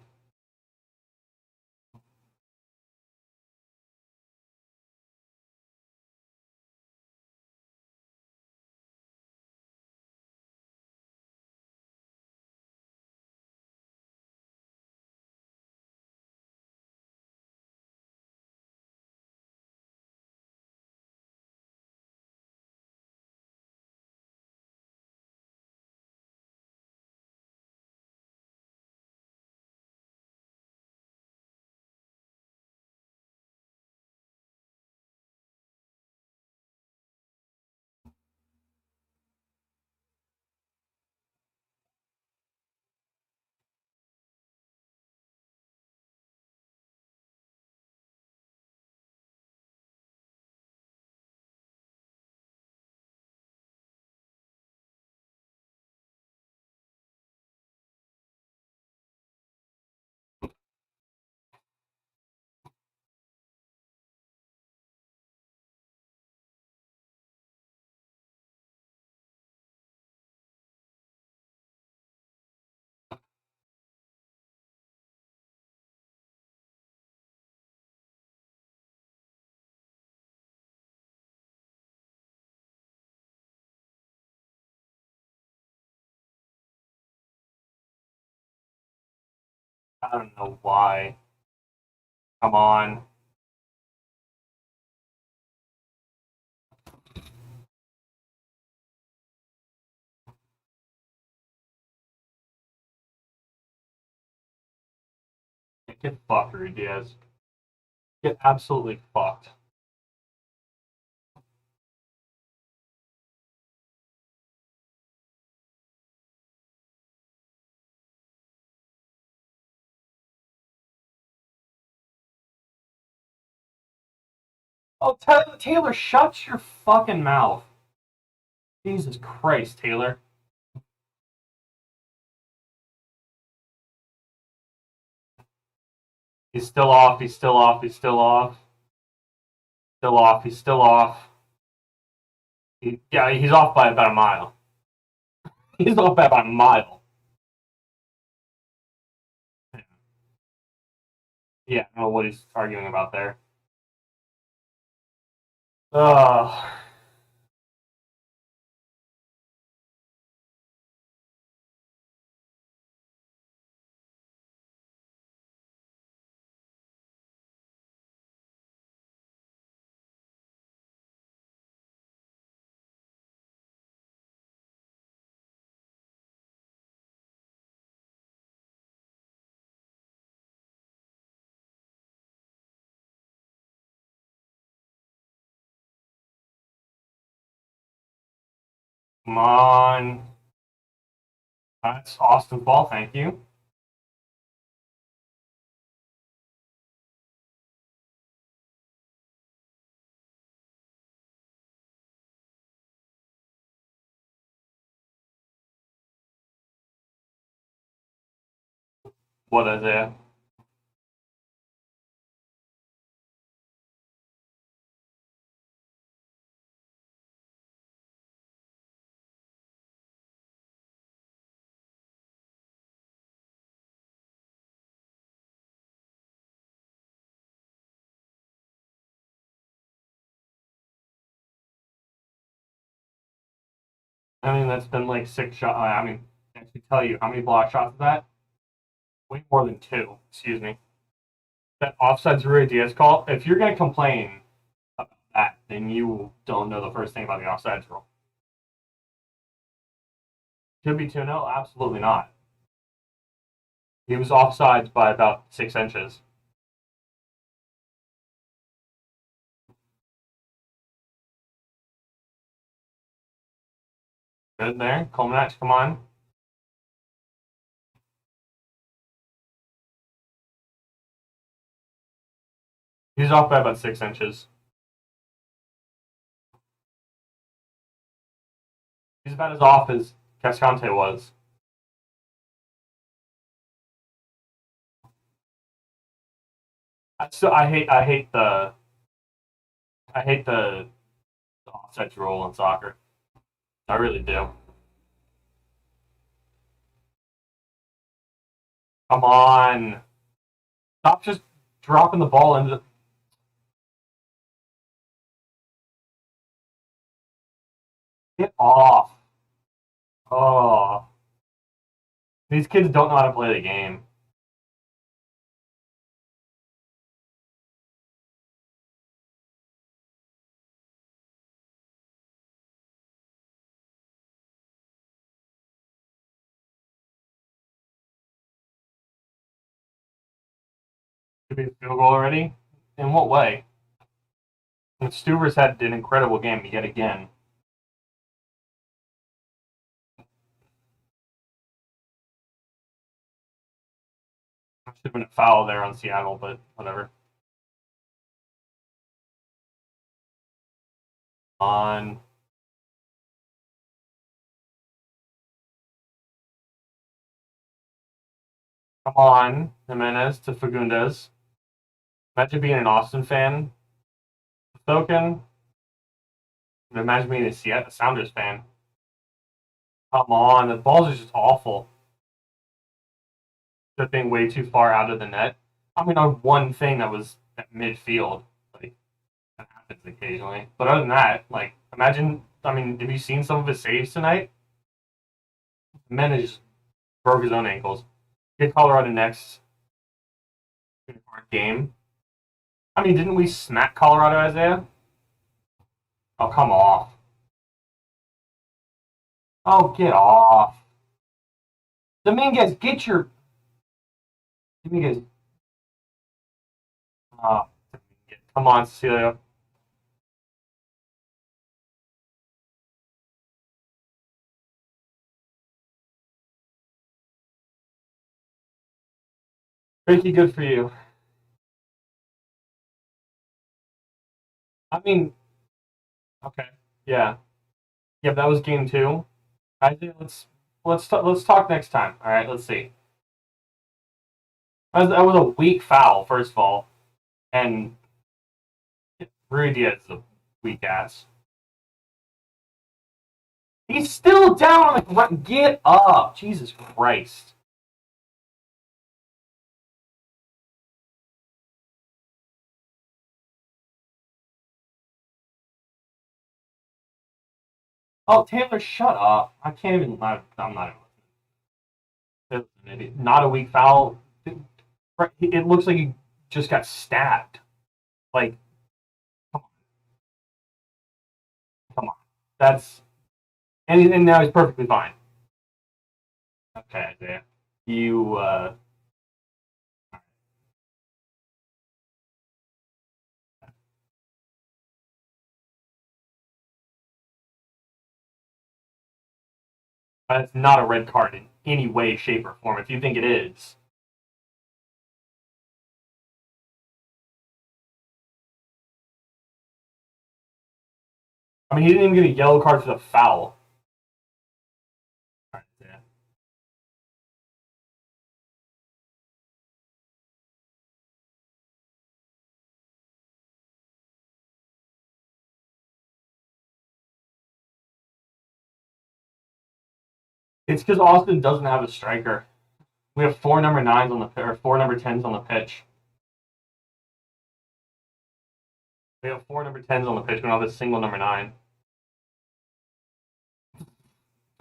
I don't know why. Come on. Get fucked, Rudy Diaz. Get absolutely fucked. Oh, Taylor, shut your fucking mouth. Jesus Christ, Taylor. He's still off. He's still off. He's still off. Still off. He's still off. Yeah, he's off by about a mile. He's off by about a mile. Yeah, I don't know what he's arguing about there. Oh. Come on. That's Austin's ball, thank you. What is it? I mean, that's been like 6 shots. I mean, I can tell you how many block shots is that? Way more than 2. Excuse me. That offsides Rui Diaz call. If you're gonna complain about that, then you don't know the first thing about the offsides rule. Could be 2-0? Absolutely not. He was offsides by about 6 inches. Good there. Coleman, come on. He's off by about 6 inches. He's about as off as Cascante was. I hate the offsides rule in soccer. I really do. Come on. Stop just dropping the ball into the. Get off. Oh. These kids don't know how to play the game. Could be a field goal already? In what way? And Stuver's had an incredible game yet again. Should have been a foul there on Seattle, but whatever. On. Come on, Jimenez to Fagundes. Imagine being an Austin fan. Token. Imagine being a Seattle Sounders fan. Come on, the balls are just awful. Tripping way too far out of the net. I mean, on one thing that was at midfield. Like, that happens occasionally. But other than that, like, imagine, I mean, have you seen some of his saves tonight? Jimenez broke his own ankles. Get Colorado next game. I mean, didn't we smack Colorado, Isaiah? Oh, come off. Oh, get off. Dominguez, get your. Dominguez. Oh, come on, Cecilia. Pretty good for you. I mean, okay, yeah, yeah. That was game 2. I think let's talk next time. All right, let's see. That was a weak foul, first of all. And Rudy Diaz is a weak ass. He's still down on the ground. Get up. Jesus Christ. Oh, Taylor, shut up. I can't even. I'm not even. Not a weak foul. It looks like he just got stabbed. Like, come on. That's. And now he's perfectly fine. Okay, Isaiah. You, That's not a red card in any way, shape, or form. If you think it is. I mean, he didn't even get a yellow card for the foul. Right, yeah. It's because Austin doesn't have a striker. We have 4 number 9s on the or 4 number 10s on the pitch. We have 4 number 10s on the pitch. We don't have a single number 9.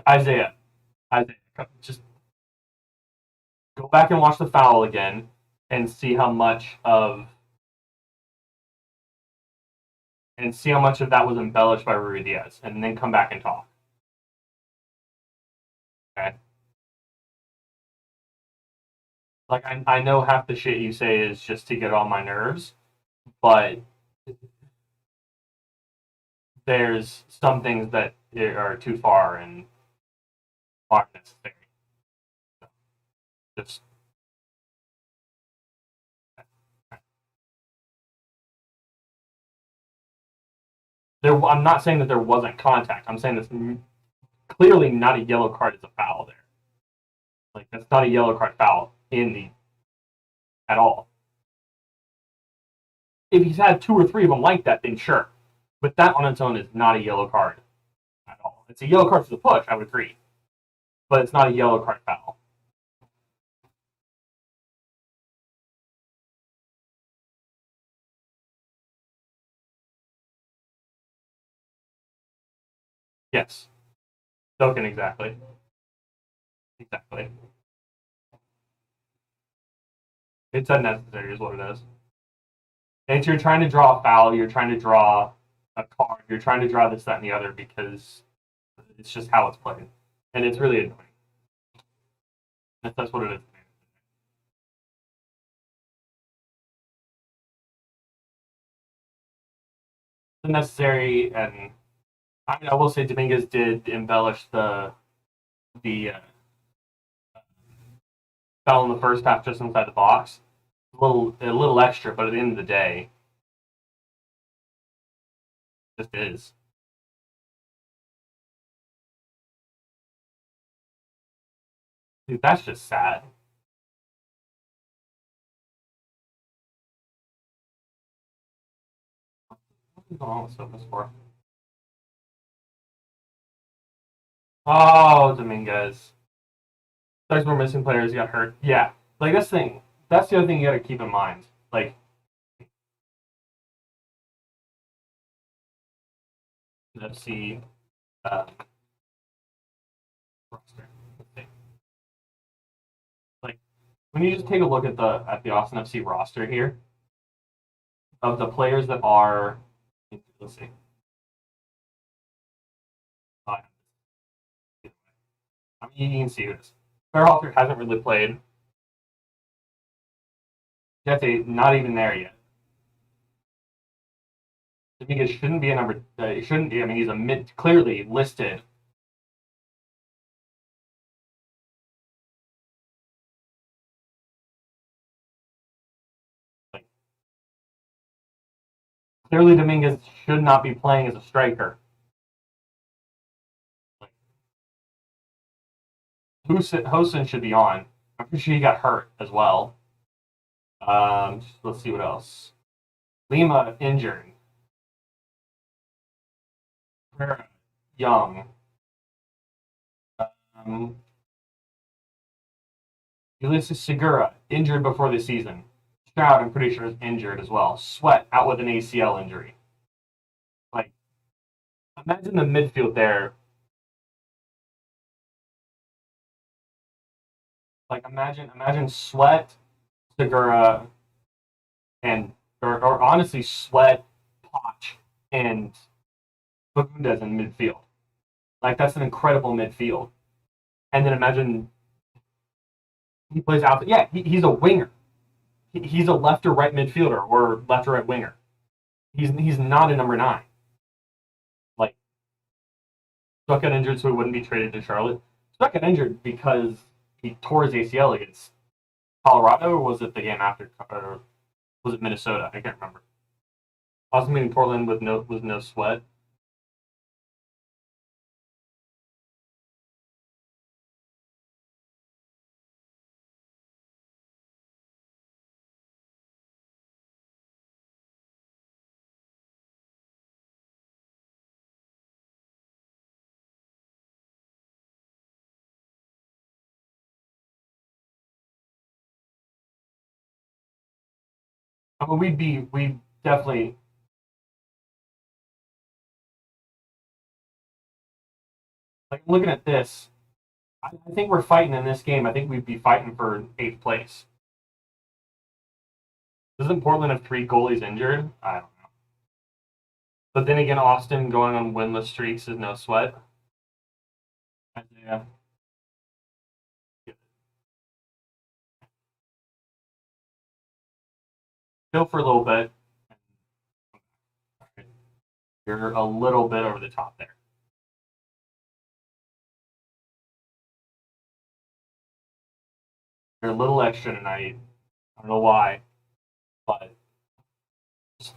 Isaiah, just go back and watch the foul again and see how much of that was embellished by Rudy Diaz, and then come back and talk. Okay. Like I know half the shit you say is just to get on my nerves, but there's some things that are too far and aren't necessary. So just I'm not saying that there wasn't contact. I'm saying that's clearly not a yellow card. It's a foul there. Like that's not a yellow card foul at all. If he's had 2 or 3 of them like that, then sure. But that on its own is not a yellow card at all. It's a yellow card for the push, I would agree. But it's not a yellow card foul. Yes. Token, exactly. Exactly. It's unnecessary is what it is. And you're trying to draw a foul, you're trying to draw a card, you're trying to draw this, that, and the other because it's just how it's played. And it's really annoying. That's what it is. It's unnecessary, and I will say Dominguez did embellish the foul in the first half just inside the box. A little extra, but at the end of the day, it just is. Dude, that's just sad. What's going on with Sophus for? Oh, Dominguez. There's more missing players. He got hurt. Yeah, like this thing. That's the other thing you got to keep in mind. Like FC roster. Like when you just take a look at the Austin FC roster here of the players that are. Let's see. I mean, you can see this. Fairhalter hasn't really played. Jesse, not even there yet. Dominguez shouldn't be a number. He shouldn't be. I mean, he's a mid, clearly listed. Like, clearly, Dominguez should not be playing as a striker. Like, Hosen should be on. I'm pretty sure he got hurt as well. Let's see what else. Lima injured. Pereira, young. Um, Ulysses Segura injured before the season. Stroud, I'm pretty sure, is injured as well. Sweat out with an ACL injury. Like, imagine the midfield there. Like, imagine Sweat, Segura, and or honestly Sweat, Poch, and Fagundes in midfield. Like, that's an incredible midfield. And then imagine he plays out. Yeah, he's a winger. He's a left or right midfielder or left or right winger. He's not a number 9. Like, Stuck got injured, so he wouldn't be traded to Charlotte. Stuck got injured because he tore his ACL against Colorado, or was it the game after? Or was it Minnesota? I can't remember. Also meeting Portland with no Sweat. I mean, we definitely. Like, looking at this, I think we're fighting in this game. I think we'd be fighting for 8th place. Doesn't Portland have 3 goalies injured? I don't know. But then again, Austin going on winless streaks is no Sweat. Isaiah. Chill for a little bit. You're a little bit over the top there. You're a little extra tonight. I don't know why, but just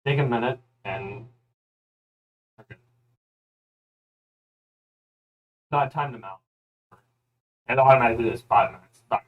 take a minute and okay. Not time them out. It automatically is 5 minutes. 5 minutes.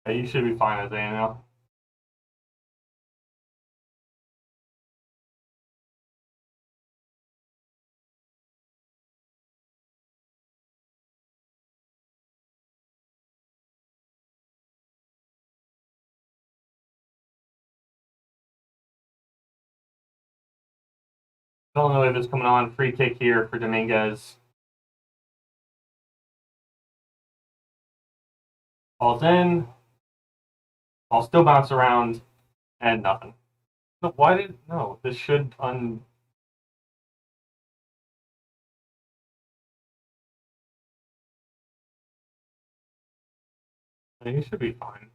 Yeah, you should be fine, Isaiah, now. Villanova is coming on. Free kick here for Dominguez. Ball's in. Ball still bounce around, and nothing. No, why did no? This should You should be fine.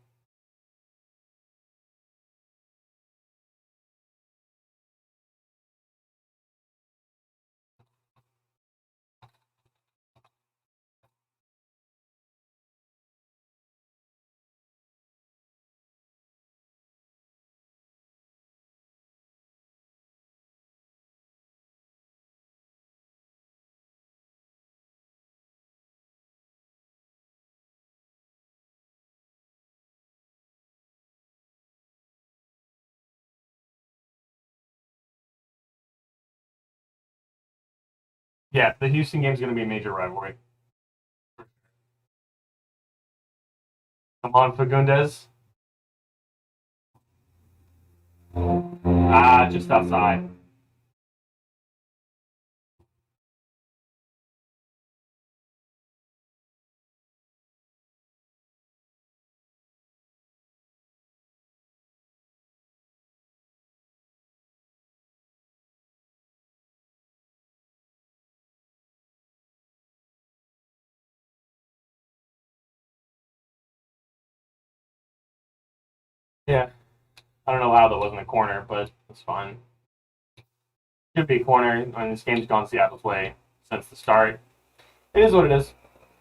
Yeah, the Houston game is going to be a major rivalry. Come on, Fagundes. Just outside. Yeah. I don't know how that wasn't a corner, but it's fine. Should be a corner. I mean, this game's gone Seattle's way since the start. It is what it is.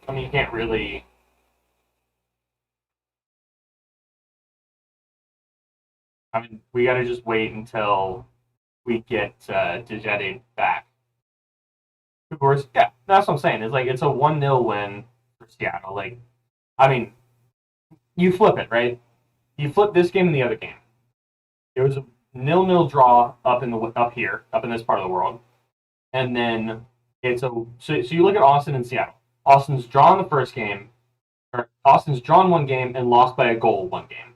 I mean, you can't really. I mean, we got to just wait until we get Dejete back. Of course, yeah, that's what I'm saying. It's like it's a 1-0 win for Seattle. Like, I mean, you flip it, right? You flip this game and the other game. It was a 0-0 draw up here, up in this part of the world, and then it's a so you look at Austin and Seattle. Austin's drawn the first game, or Austin's drawn one game and lost by a goal one game.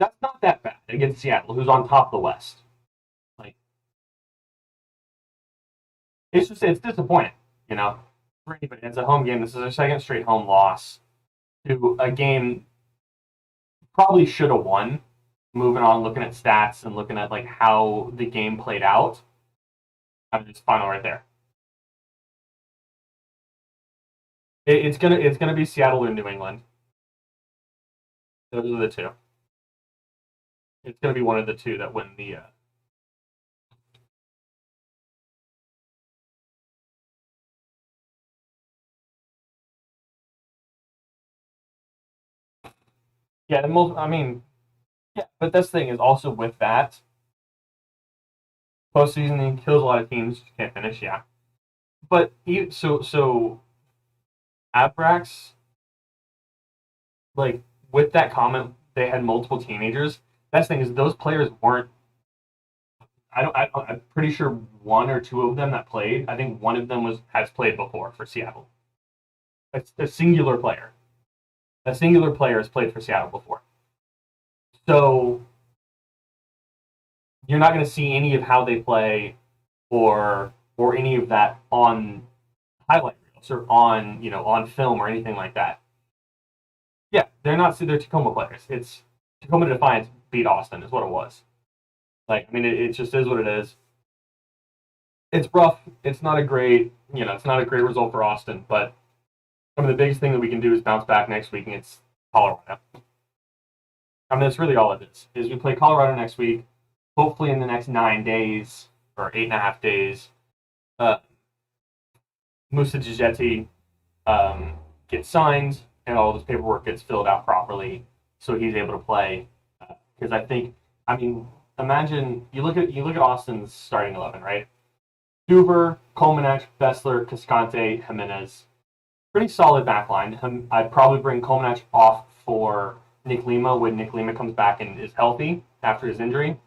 That's not that bad against Seattle, who's on top of the West. Like, it's disappointing, you know, for anybody. It's a home game. This is their second straight home loss to a game probably should have won. Moving on, looking at stats and looking at like how the game played out. I mean, it's final right there. It's gonna be Seattle or New England. Those are the two. It's gonna be one of the two that win the. Yeah, the most. I mean, yeah, but this thing is also with that postseason kills a lot of teams. Can't finish, yeah. But so Abrax, like with that comment, they had multiple teenagers. Best thing is those players weren't. I'm pretty sure one or two of them that played. I think one of them has played before for Seattle. It's a singular player. A singular player has played for Seattle before. So you're not going to see any of how they play or any of that on highlight reels or on film or anything like that. Yeah, they're Tacoma players. It's Tacoma Defiance beat Austin is what it was. Like, I mean, it just is what it is. It's rough. It's not a great result for Austin, but I mean, the biggest thing that we can do is bounce back next week against Colorado. I mean, that's really all it is we play Colorado next week. Hopefully in the next 9 days or 8.5 days, Musa Dejete gets signed and all of his paperwork gets filled out properly so he's able to play. Because imagine you look at Austin's starting 11, right? Duver, Kolmanec, Bessler, Cascante, Jimenez. Pretty solid backline. I'd probably bring Kolmanec off for Nick Lima when Nick Lima comes back and is healthy after his injury.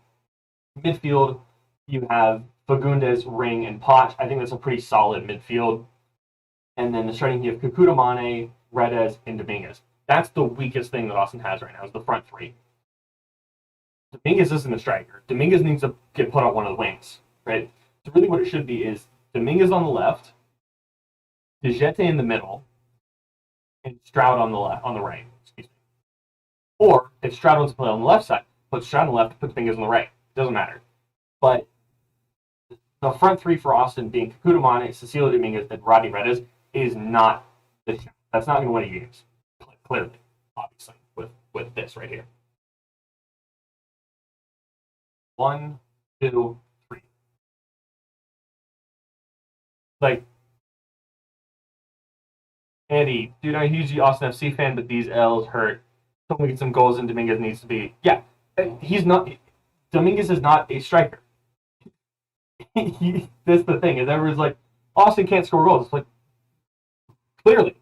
Midfield, you have Fagundes, Ring, and Potch. I think that's a pretty solid midfield. And then the starting, you have Kakuta Mane, Redes, and Dominguez. That's the weakest thing that Austin has right now is the front three. Dominguez isn't a striker. Dominguez needs to get put on one of the wings, right? So really what it should be is Dominguez on the left, Dejete in the middle, and Stroud on the right. Excuse me. Or if Stroud wants to play on the left side, put Stroud on the left, put Dominguez on the right. It doesn't matter. But the front three for Austin being Kakuta Mane, Cecilio Dominguez, and Rodney Redes is not the shot. That's not going to win you games. Clearly, obviously, with this right here. 1, 2, 3. Like, Andy, dude, I'm a huge Austin FC fan, but these L's hurt. Someone get some goals, and Dominguez needs to be. Yeah, he's not. Dominguez is not a striker. That's the thing. Is everyone's like, Austin can't score goals. It's like, clearly,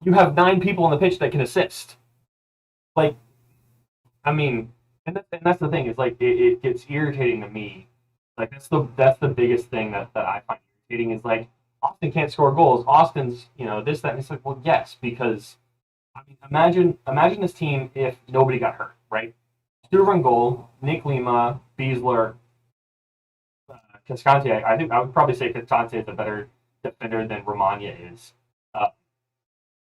you have 9 people on the pitch that can assist. Like, I mean, and that's the thing. Is like it gets irritating to me. Like that's the biggest thing that I find irritating is like Austin can't score goals. Austin's this that. And it's like, well, yes, because I mean, imagine this team if nobody got hurt, right? Stuver on goal, Nick Lima, Beasler, Cascante. I think I would probably say Cascante is a better defender than Romagna is,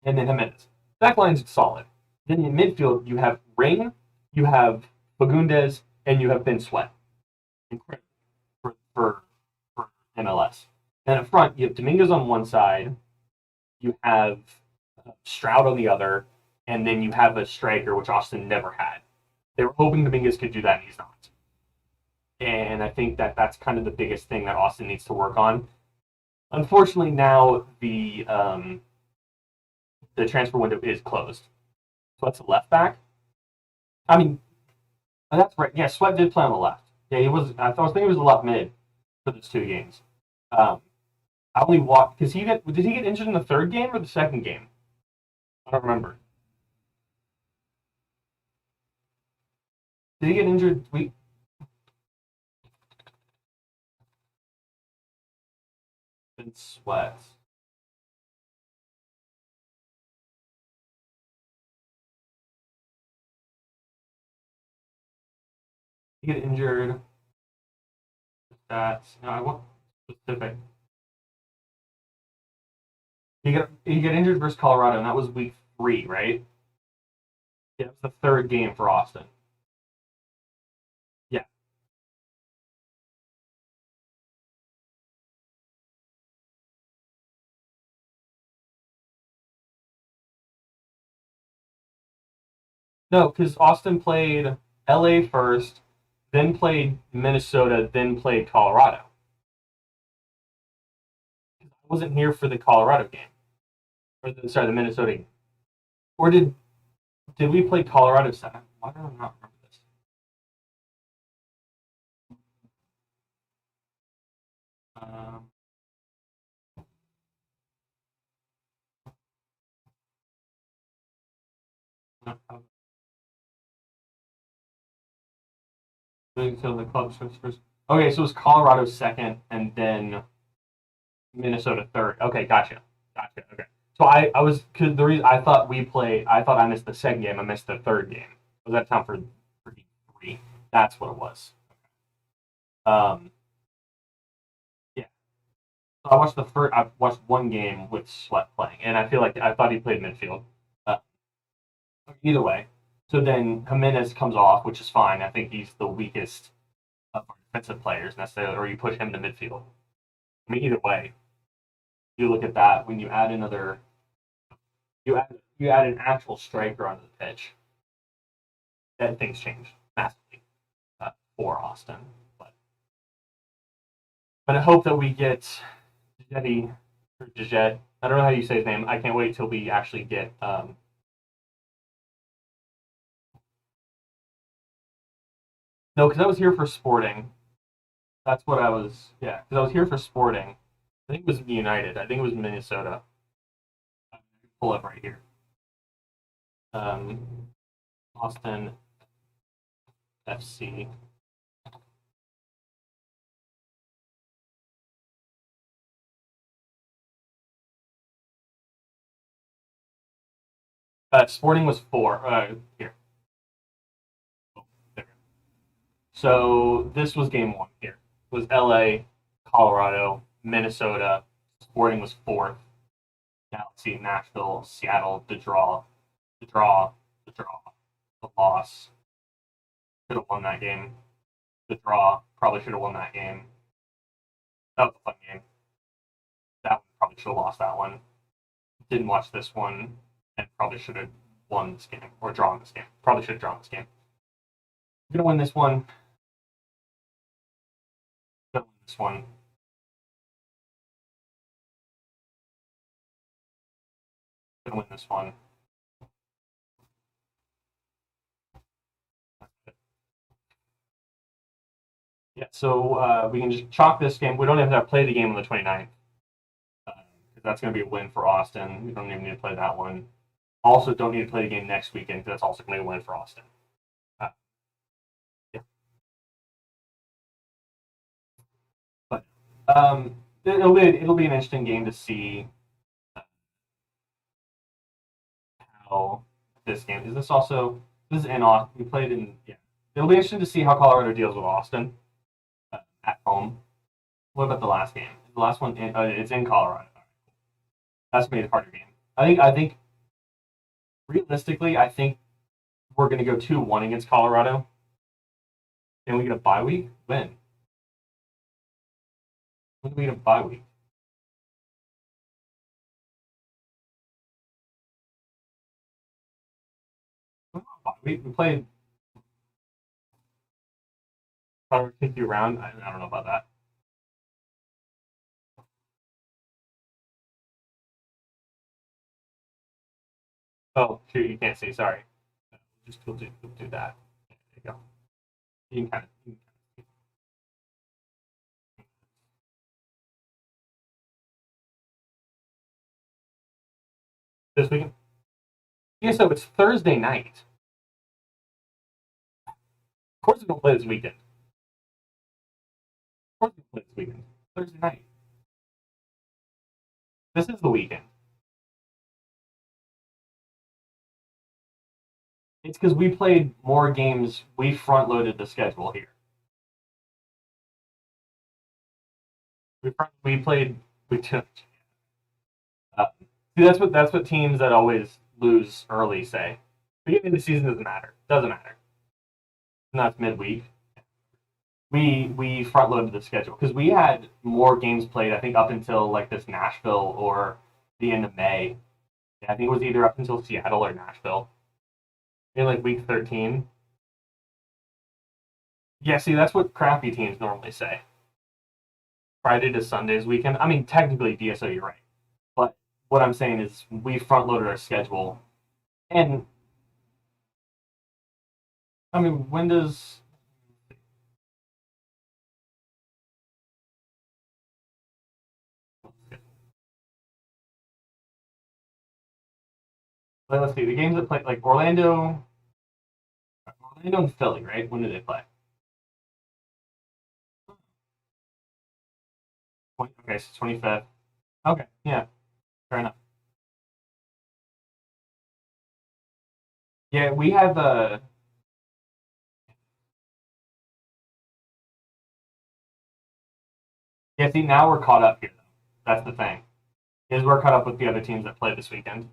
and then Jimenez. Back line's solid. Then in midfield you have Ring, you have Fagundes, and you have Ben Sweat. Incredible for MLS. And up front, you have Dominguez on one side, you have Stroud on the other, and then you have a striker, which Austin never had. They were hoping Dominguez could do that, and he's not. And I think that that's kind of the biggest thing that Austin needs to work on. Unfortunately, now the transfer window is closed. So that's a left back. I mean, that's right. Yeah, Sweat did play on the left. Yeah, he was. I was thinking he was a left mid for those 2 games. I only watched because did he get injured in the 3rd game or the 2nd game? I don't remember. Did he get injured? Been Sweat. He get injured. That's no, I want specific. He got injured versus Colorado, and that was week 3, right? Yeah, it was the 3rd game for Austin. Yeah. No, because Austin played LA first, then played Minnesota, then played Colorado. I wasn't here for the Colorado game, or the Minnesota game. Or did we play Colorado second? Why do I not remember this? Um, until the club switched first. Okay, so it was Colorado second, and then Minnesota third. Okay, gotcha. Okay. So I was because the reason I thought I missed the 2nd game. I missed the 3rd game. Was that time for game 3? That's what it was. Um, yeah. So I watched 1 game with Sweat playing, and I feel like I thought he played midfield. Uh, Either way, so then Jimenez comes off, which is fine. I think he's the weakest of our defensive players necessarily, or you push him to midfield. I mean, either way, you look at that when you add you add an actual striker onto the pitch, then things change massively for Austin. But I hope that we get Jetty or Jet. I don't know how you say his name. I can't wait till we actually get. No, because I was here for Sporting. That's what I was. Yeah, because I was here for Sporting. I think it was United. I think it was Minnesota. Pull up right here. Austin FC. Sporting was 4. Here. Oh, there. So this was game 1 here. It was LA, Colorado, Minnesota. Sporting was 4th. Galaxy, Nashville, Seattle, the draw, the draw, the draw, the loss. Should have won that game. The draw, probably should have won that game. That was a fun game. That one probably should have lost that one. Didn't watch this one, and probably should have won this game or drawn this game. Probably should have drawn this game. Gonna win this one. Gonna win this one. Gonna win this one. Yeah, so we can just chalk this game. We don't even have to play the game on the 29th. Because that's going to be a win for Austin. We don't even need to play that one. Also, don't need to play the game next weekend because that's also going to be a win for Austin. Yeah. But it'll be an interesting game to see how this game is. This is in Austin. We played in It'll be interesting to see how Colorado deals with Austin at home. What about the last game? The last one it's in Colorado. That's gonna be a harder game. I think realistically, I think we're gonna go 2-1 against Colorado. And we get a bye week? When? When do we get a bye week? We played I would kick you around. I don't know about that. Oh, shoot, you can't see. Sorry. We'll do that. There you go. You can kind of. This weekend? Yeah, so it's Thursday night. Of course we don't play this weekend. Of course we don't play this weekend. Thursday night. This is the weekend. It's because we played more games. We front loaded the schedule here. We played. We took. See, that's what teams that always lose early say. Beginning of the season doesn't matter. Doesn't matter. Not midweek. We front loaded the schedule because we had more games played. I think up until like this Nashville or the end of May. Yeah, I think it was either up until Seattle or Nashville. In like week 13. Yeah, see, that's what crappy teams normally say. Friday to Sunday's weekend. I mean, technically DSO, you're right. But what I'm saying is we front loaded our schedule, and I mean, when does let's see the games that play like Orlando and Philly, right? When do they play? Okay, so 25th. Okay, yeah, fair enough. Yeah, we have yeah. See, now we're caught up here. Though. That's the thing is we're caught up with the other teams that play this weekend.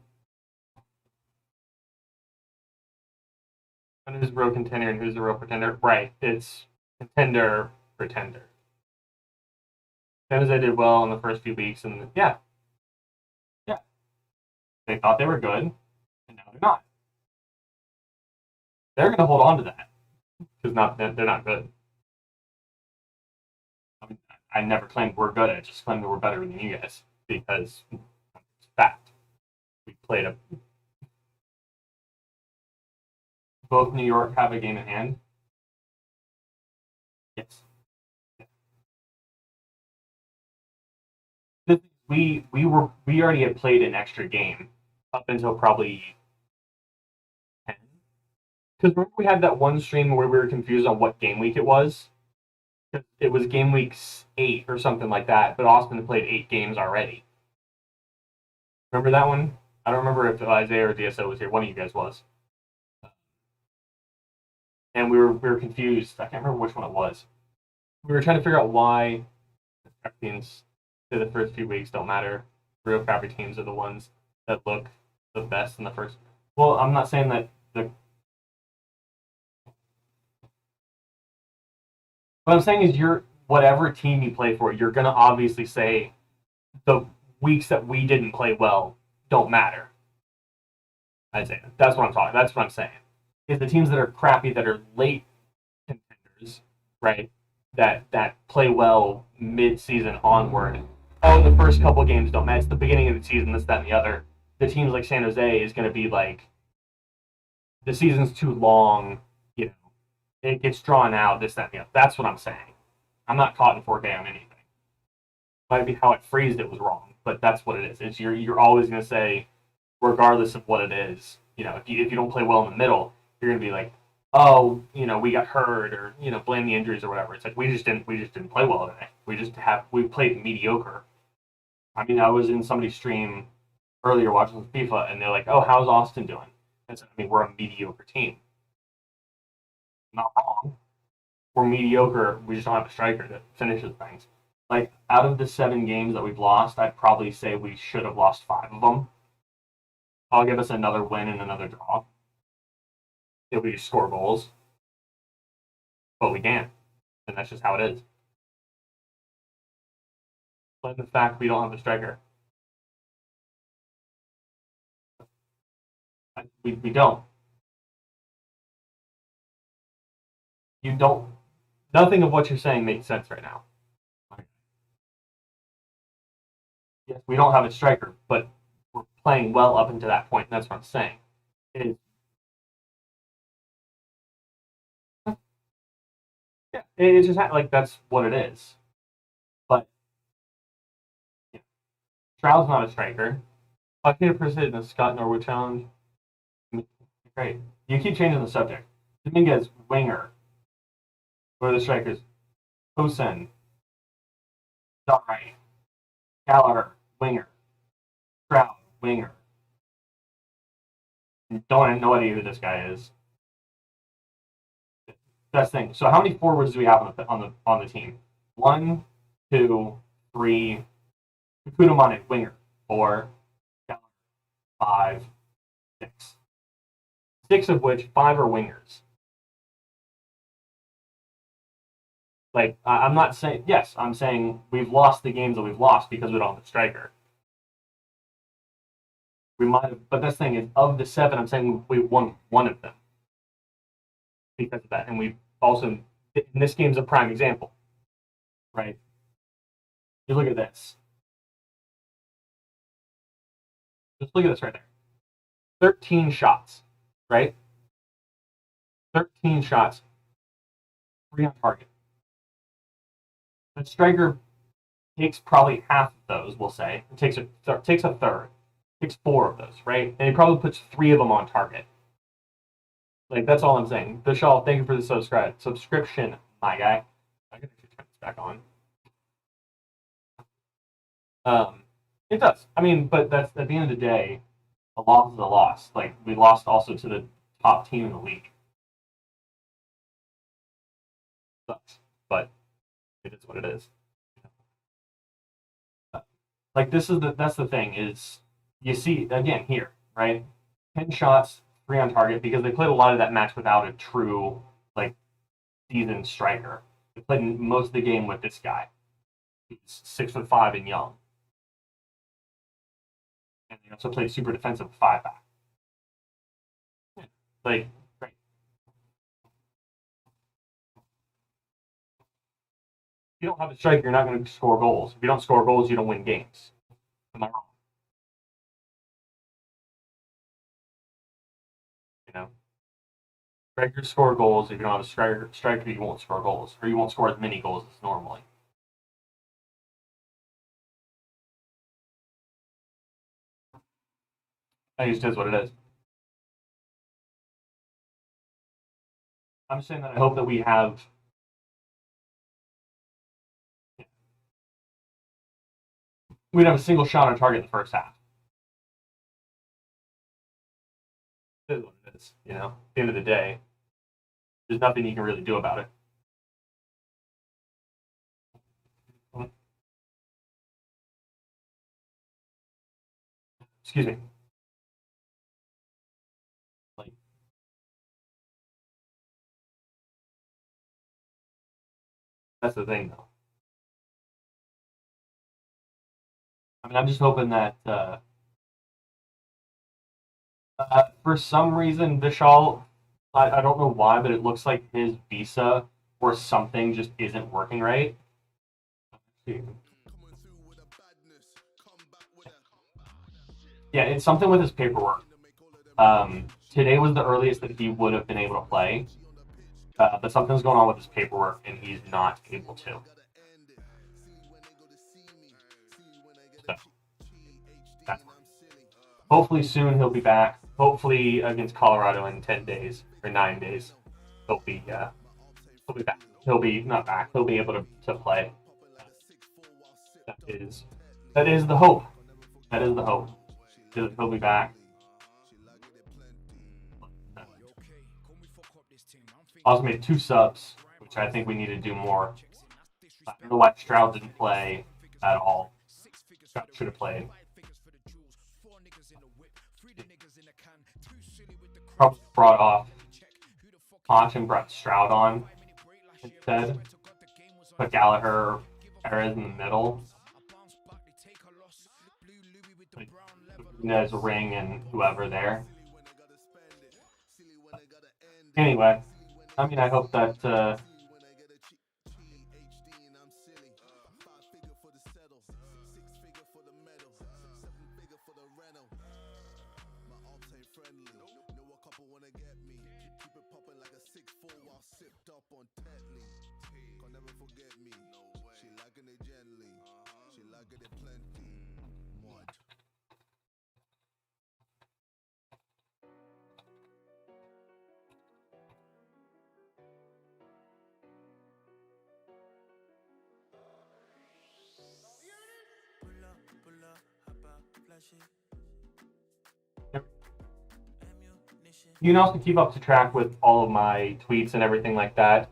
And who's the real contender and who's the real pretender? Right, it's contender pretender. San Jose did well in the first few weeks, and yeah, yeah, they thought they were good, and now they're not. They're going to hold on to that because not they're not good. I mean, I never claimed we're good. I just claimed that we're better than you guys because it's fact. We played a both New York have a game in hand. Yes. We already had played an extra game up until probably 10. Because remember we had that one stream where we were confused on what game week it was. It was game week 8 or something like that, but Austin played 8 games already. Remember that one? I don't remember if Isaiah or DSO was here. One of you guys was. And we were confused. I can't remember which one it was. We were trying to figure out why the teams to the first few weeks don't matter. Real crappy teams are the ones that look the best in the first. Well, I'm not saying that the. What I'm saying is, you're whatever team you play for, you're gonna obviously say the weeks that we didn't play well don't matter. I'd say that's what I'm talking. That's what I'm saying. Is the teams that are crappy that are late contenders, right? That play well mid-season onward. Oh, the first couple games don't matter. It's the beginning of the season, this, that, and the other. The teams like San Jose is going to be like, the season's too long, you know, it gets drawn out, this, that, and the other. That's what I'm saying. I'm not caught in 4K on anything. Might be how I phrased it was wrong, but that's what it is. It's you're always going to say, regardless of what it is, you know, if you don't play well in the middle, you're going to be like, oh, you know, we got hurt, or you know, blame the injuries or whatever. It's like we just didn't play well today. We played mediocre. I mean, I was in somebody's stream earlier watching FIFA, and they're like, "Oh, how's Austin doing?" I said, "I mean, we're a mediocre team. Not wrong. We're mediocre. We just don't have a striker that finishes things." Like out of the 7 games that we've lost, I'd probably say we should have lost 5 of them. I'll give us another win and another draw if we score goals, but we can't, and that's just how it is. But the fact we don't have a striker, we don't. You don't. Nothing of what you're saying makes sense right now. Yes, we don't have a striker, but we're playing well up until that point. And that's what I'm saying. Yeah, it's just like that's what it is. But yeah, Stroud's not a striker. Buccaneer Precision and Scott Norwood challenge. Great. You keep changing the subject. Dominguez, winger. What are the strikers? Hosen, right. Gallagher, winger. Stroud, winger. Don't have no idea who this guy is. Best thing. So how many forwards do we have on the team? 1, 2, 3. Kukumane, winger. 4, 5, 6. 6 of which 5 are wingers. Like, I'm not saying, yes, I'm saying we've lost the games that we've lost because we don't have a striker. We might have, but this thing is, of the 7, I'm saying we won 1 of them because of that. And we also, in this game's a prime example, right? You look at this. Just look at this right there. 13 shots, right? 13 shots, 3 on target. The striker takes probably half of those, we'll say. It takes a third. Takes 4 of those, right? And he probably puts 3 of them on target. Like, that's all I'm saying. Vishal, thank you for the subscription, my guy. I can actually turn this back on. It does. I mean, but that's at the end of the day, a loss is a loss. Like, we lost also to the top team in the league. Sucks, but it is what it is. Like, that's the thing is, you see again here, right? 10 shots, 3 on target, because they played a lot of that match without a true like seasoned striker. They played most of the game with this guy. He's 6'5" and young. And they also played super defensive 5-back. Like, great. If you don't have a striker, you're not going to score goals. If you don't score goals, you don't win games. Am I wrong? You know, strikers score goals. If you don't have a striker, you won't score goals, or you won't score as many goals as normally. That just is what it is. I'm saying that I hope that we have. We'd have a single shot on target in the first half. It is what it is, you know. At the end of the day, there's nothing you can really do about it. Excuse me. Like, that's the thing, though. I mean, I'm just hoping that for some reason, Vishal, I don't know why, but it looks like his visa or something just isn't working right. Yeah, it's something with his paperwork. Today was the earliest that he would have been able to play, but something's going on with his paperwork, and he's not able to. So, hopefully soon he'll be back. Hopefully against Colorado in 10 days or 9 days, he'll be back. He'll be not back. He'll be able to play. That is the hope. That is the hope. He'll be back. Also made 2 subs, which I think we need to do more. I don't know why Stroud didn't play at all. Stroud should have played. Probably brought off Ponch and brought Stroud on instead. Put Gallagher, Perez in the middle. Nez, Ring, and whoever there. Anyway, I mean, I hope that 6'4" while sipped up on Tetley. Can never forget me. She liking it gently. She liking it plenty. Mud. Pull up, hop out, flash it. Ammunition. You can also keep up to track with all of my tweets and everything like that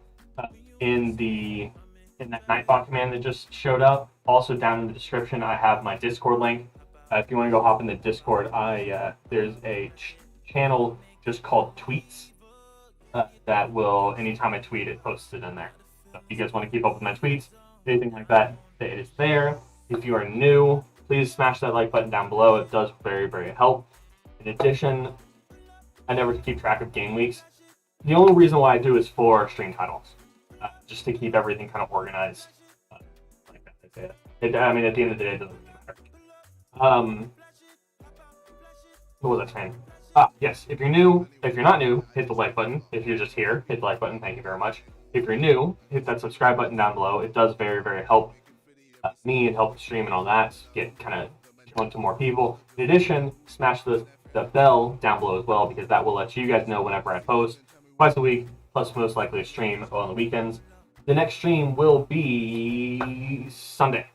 in that Nightbot command that just showed up. Also down in the description, I have my Discord link. If you want to go hop in the Discord, there's a channel just called Tweets that will, anytime I tweet, it posts it in there. So if you guys want to keep up with my tweets, anything like that, it is there. If you are new, please smash that like button down below. It does very, very help. In addition, I never keep track of game weeks. The only reason why I do is for stream titles, just to keep everything kind of organized. Like that. I mean, at the end of the day, it doesn't really matter. What was I saying? Yes, if you're new, if you're not new, hit the like button. If you're just here, hit the like button. Thank you very much. If you're new, hit that subscribe button down below. It does very, very help me and help the stream and all that, get kind of shown to more people. In addition, smash the bell down below as well, because that will let you guys know whenever I post twice a week, plus most likely a stream on the weekends. The next stream will be Sunday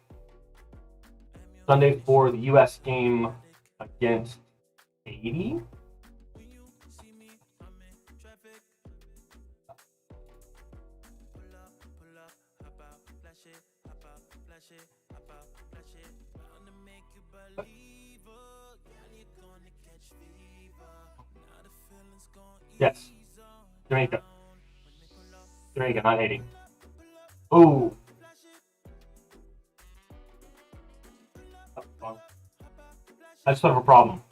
for the US game against Haiti. Yes, Jamaica, not Haiti. Ooh. I just have a problem.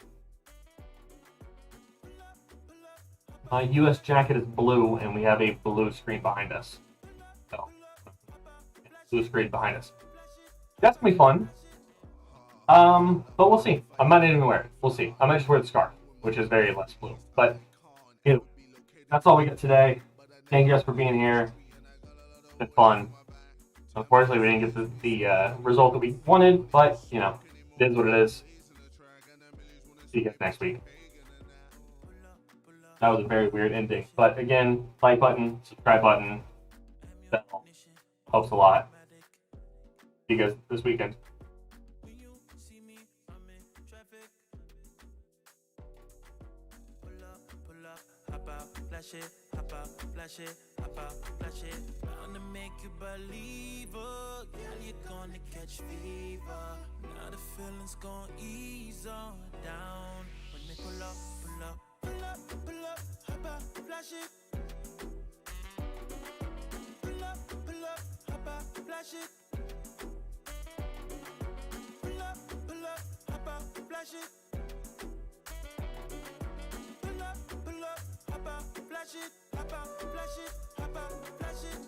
My US jacket is blue, and we have a blue screen behind us. So, blue screen behind us. That's gonna be fun. But we'll see. I might not even wear it. We'll see. I might just wear the scarf, which is very less blue. But that's all we got today. Thank you guys for being here. It's been fun. Unfortunately, we didn't get the result that we wanted, but you know, it is what it is. See you guys next week. That was a very weird ending. But again, like button, subscribe button, bell helps a lot. See you guys this weekend. Flash it, hop out, flash it, hop out, flash it. Bound to make you believe, girl, you're gonna catch fever. Now the feeling's gonna ease on down. When they pull up, hop out, flash it. Pull up, hop out, flash it. Pull up, hop out, flash it. Flash it, hop out, flash it, hop out, flash it.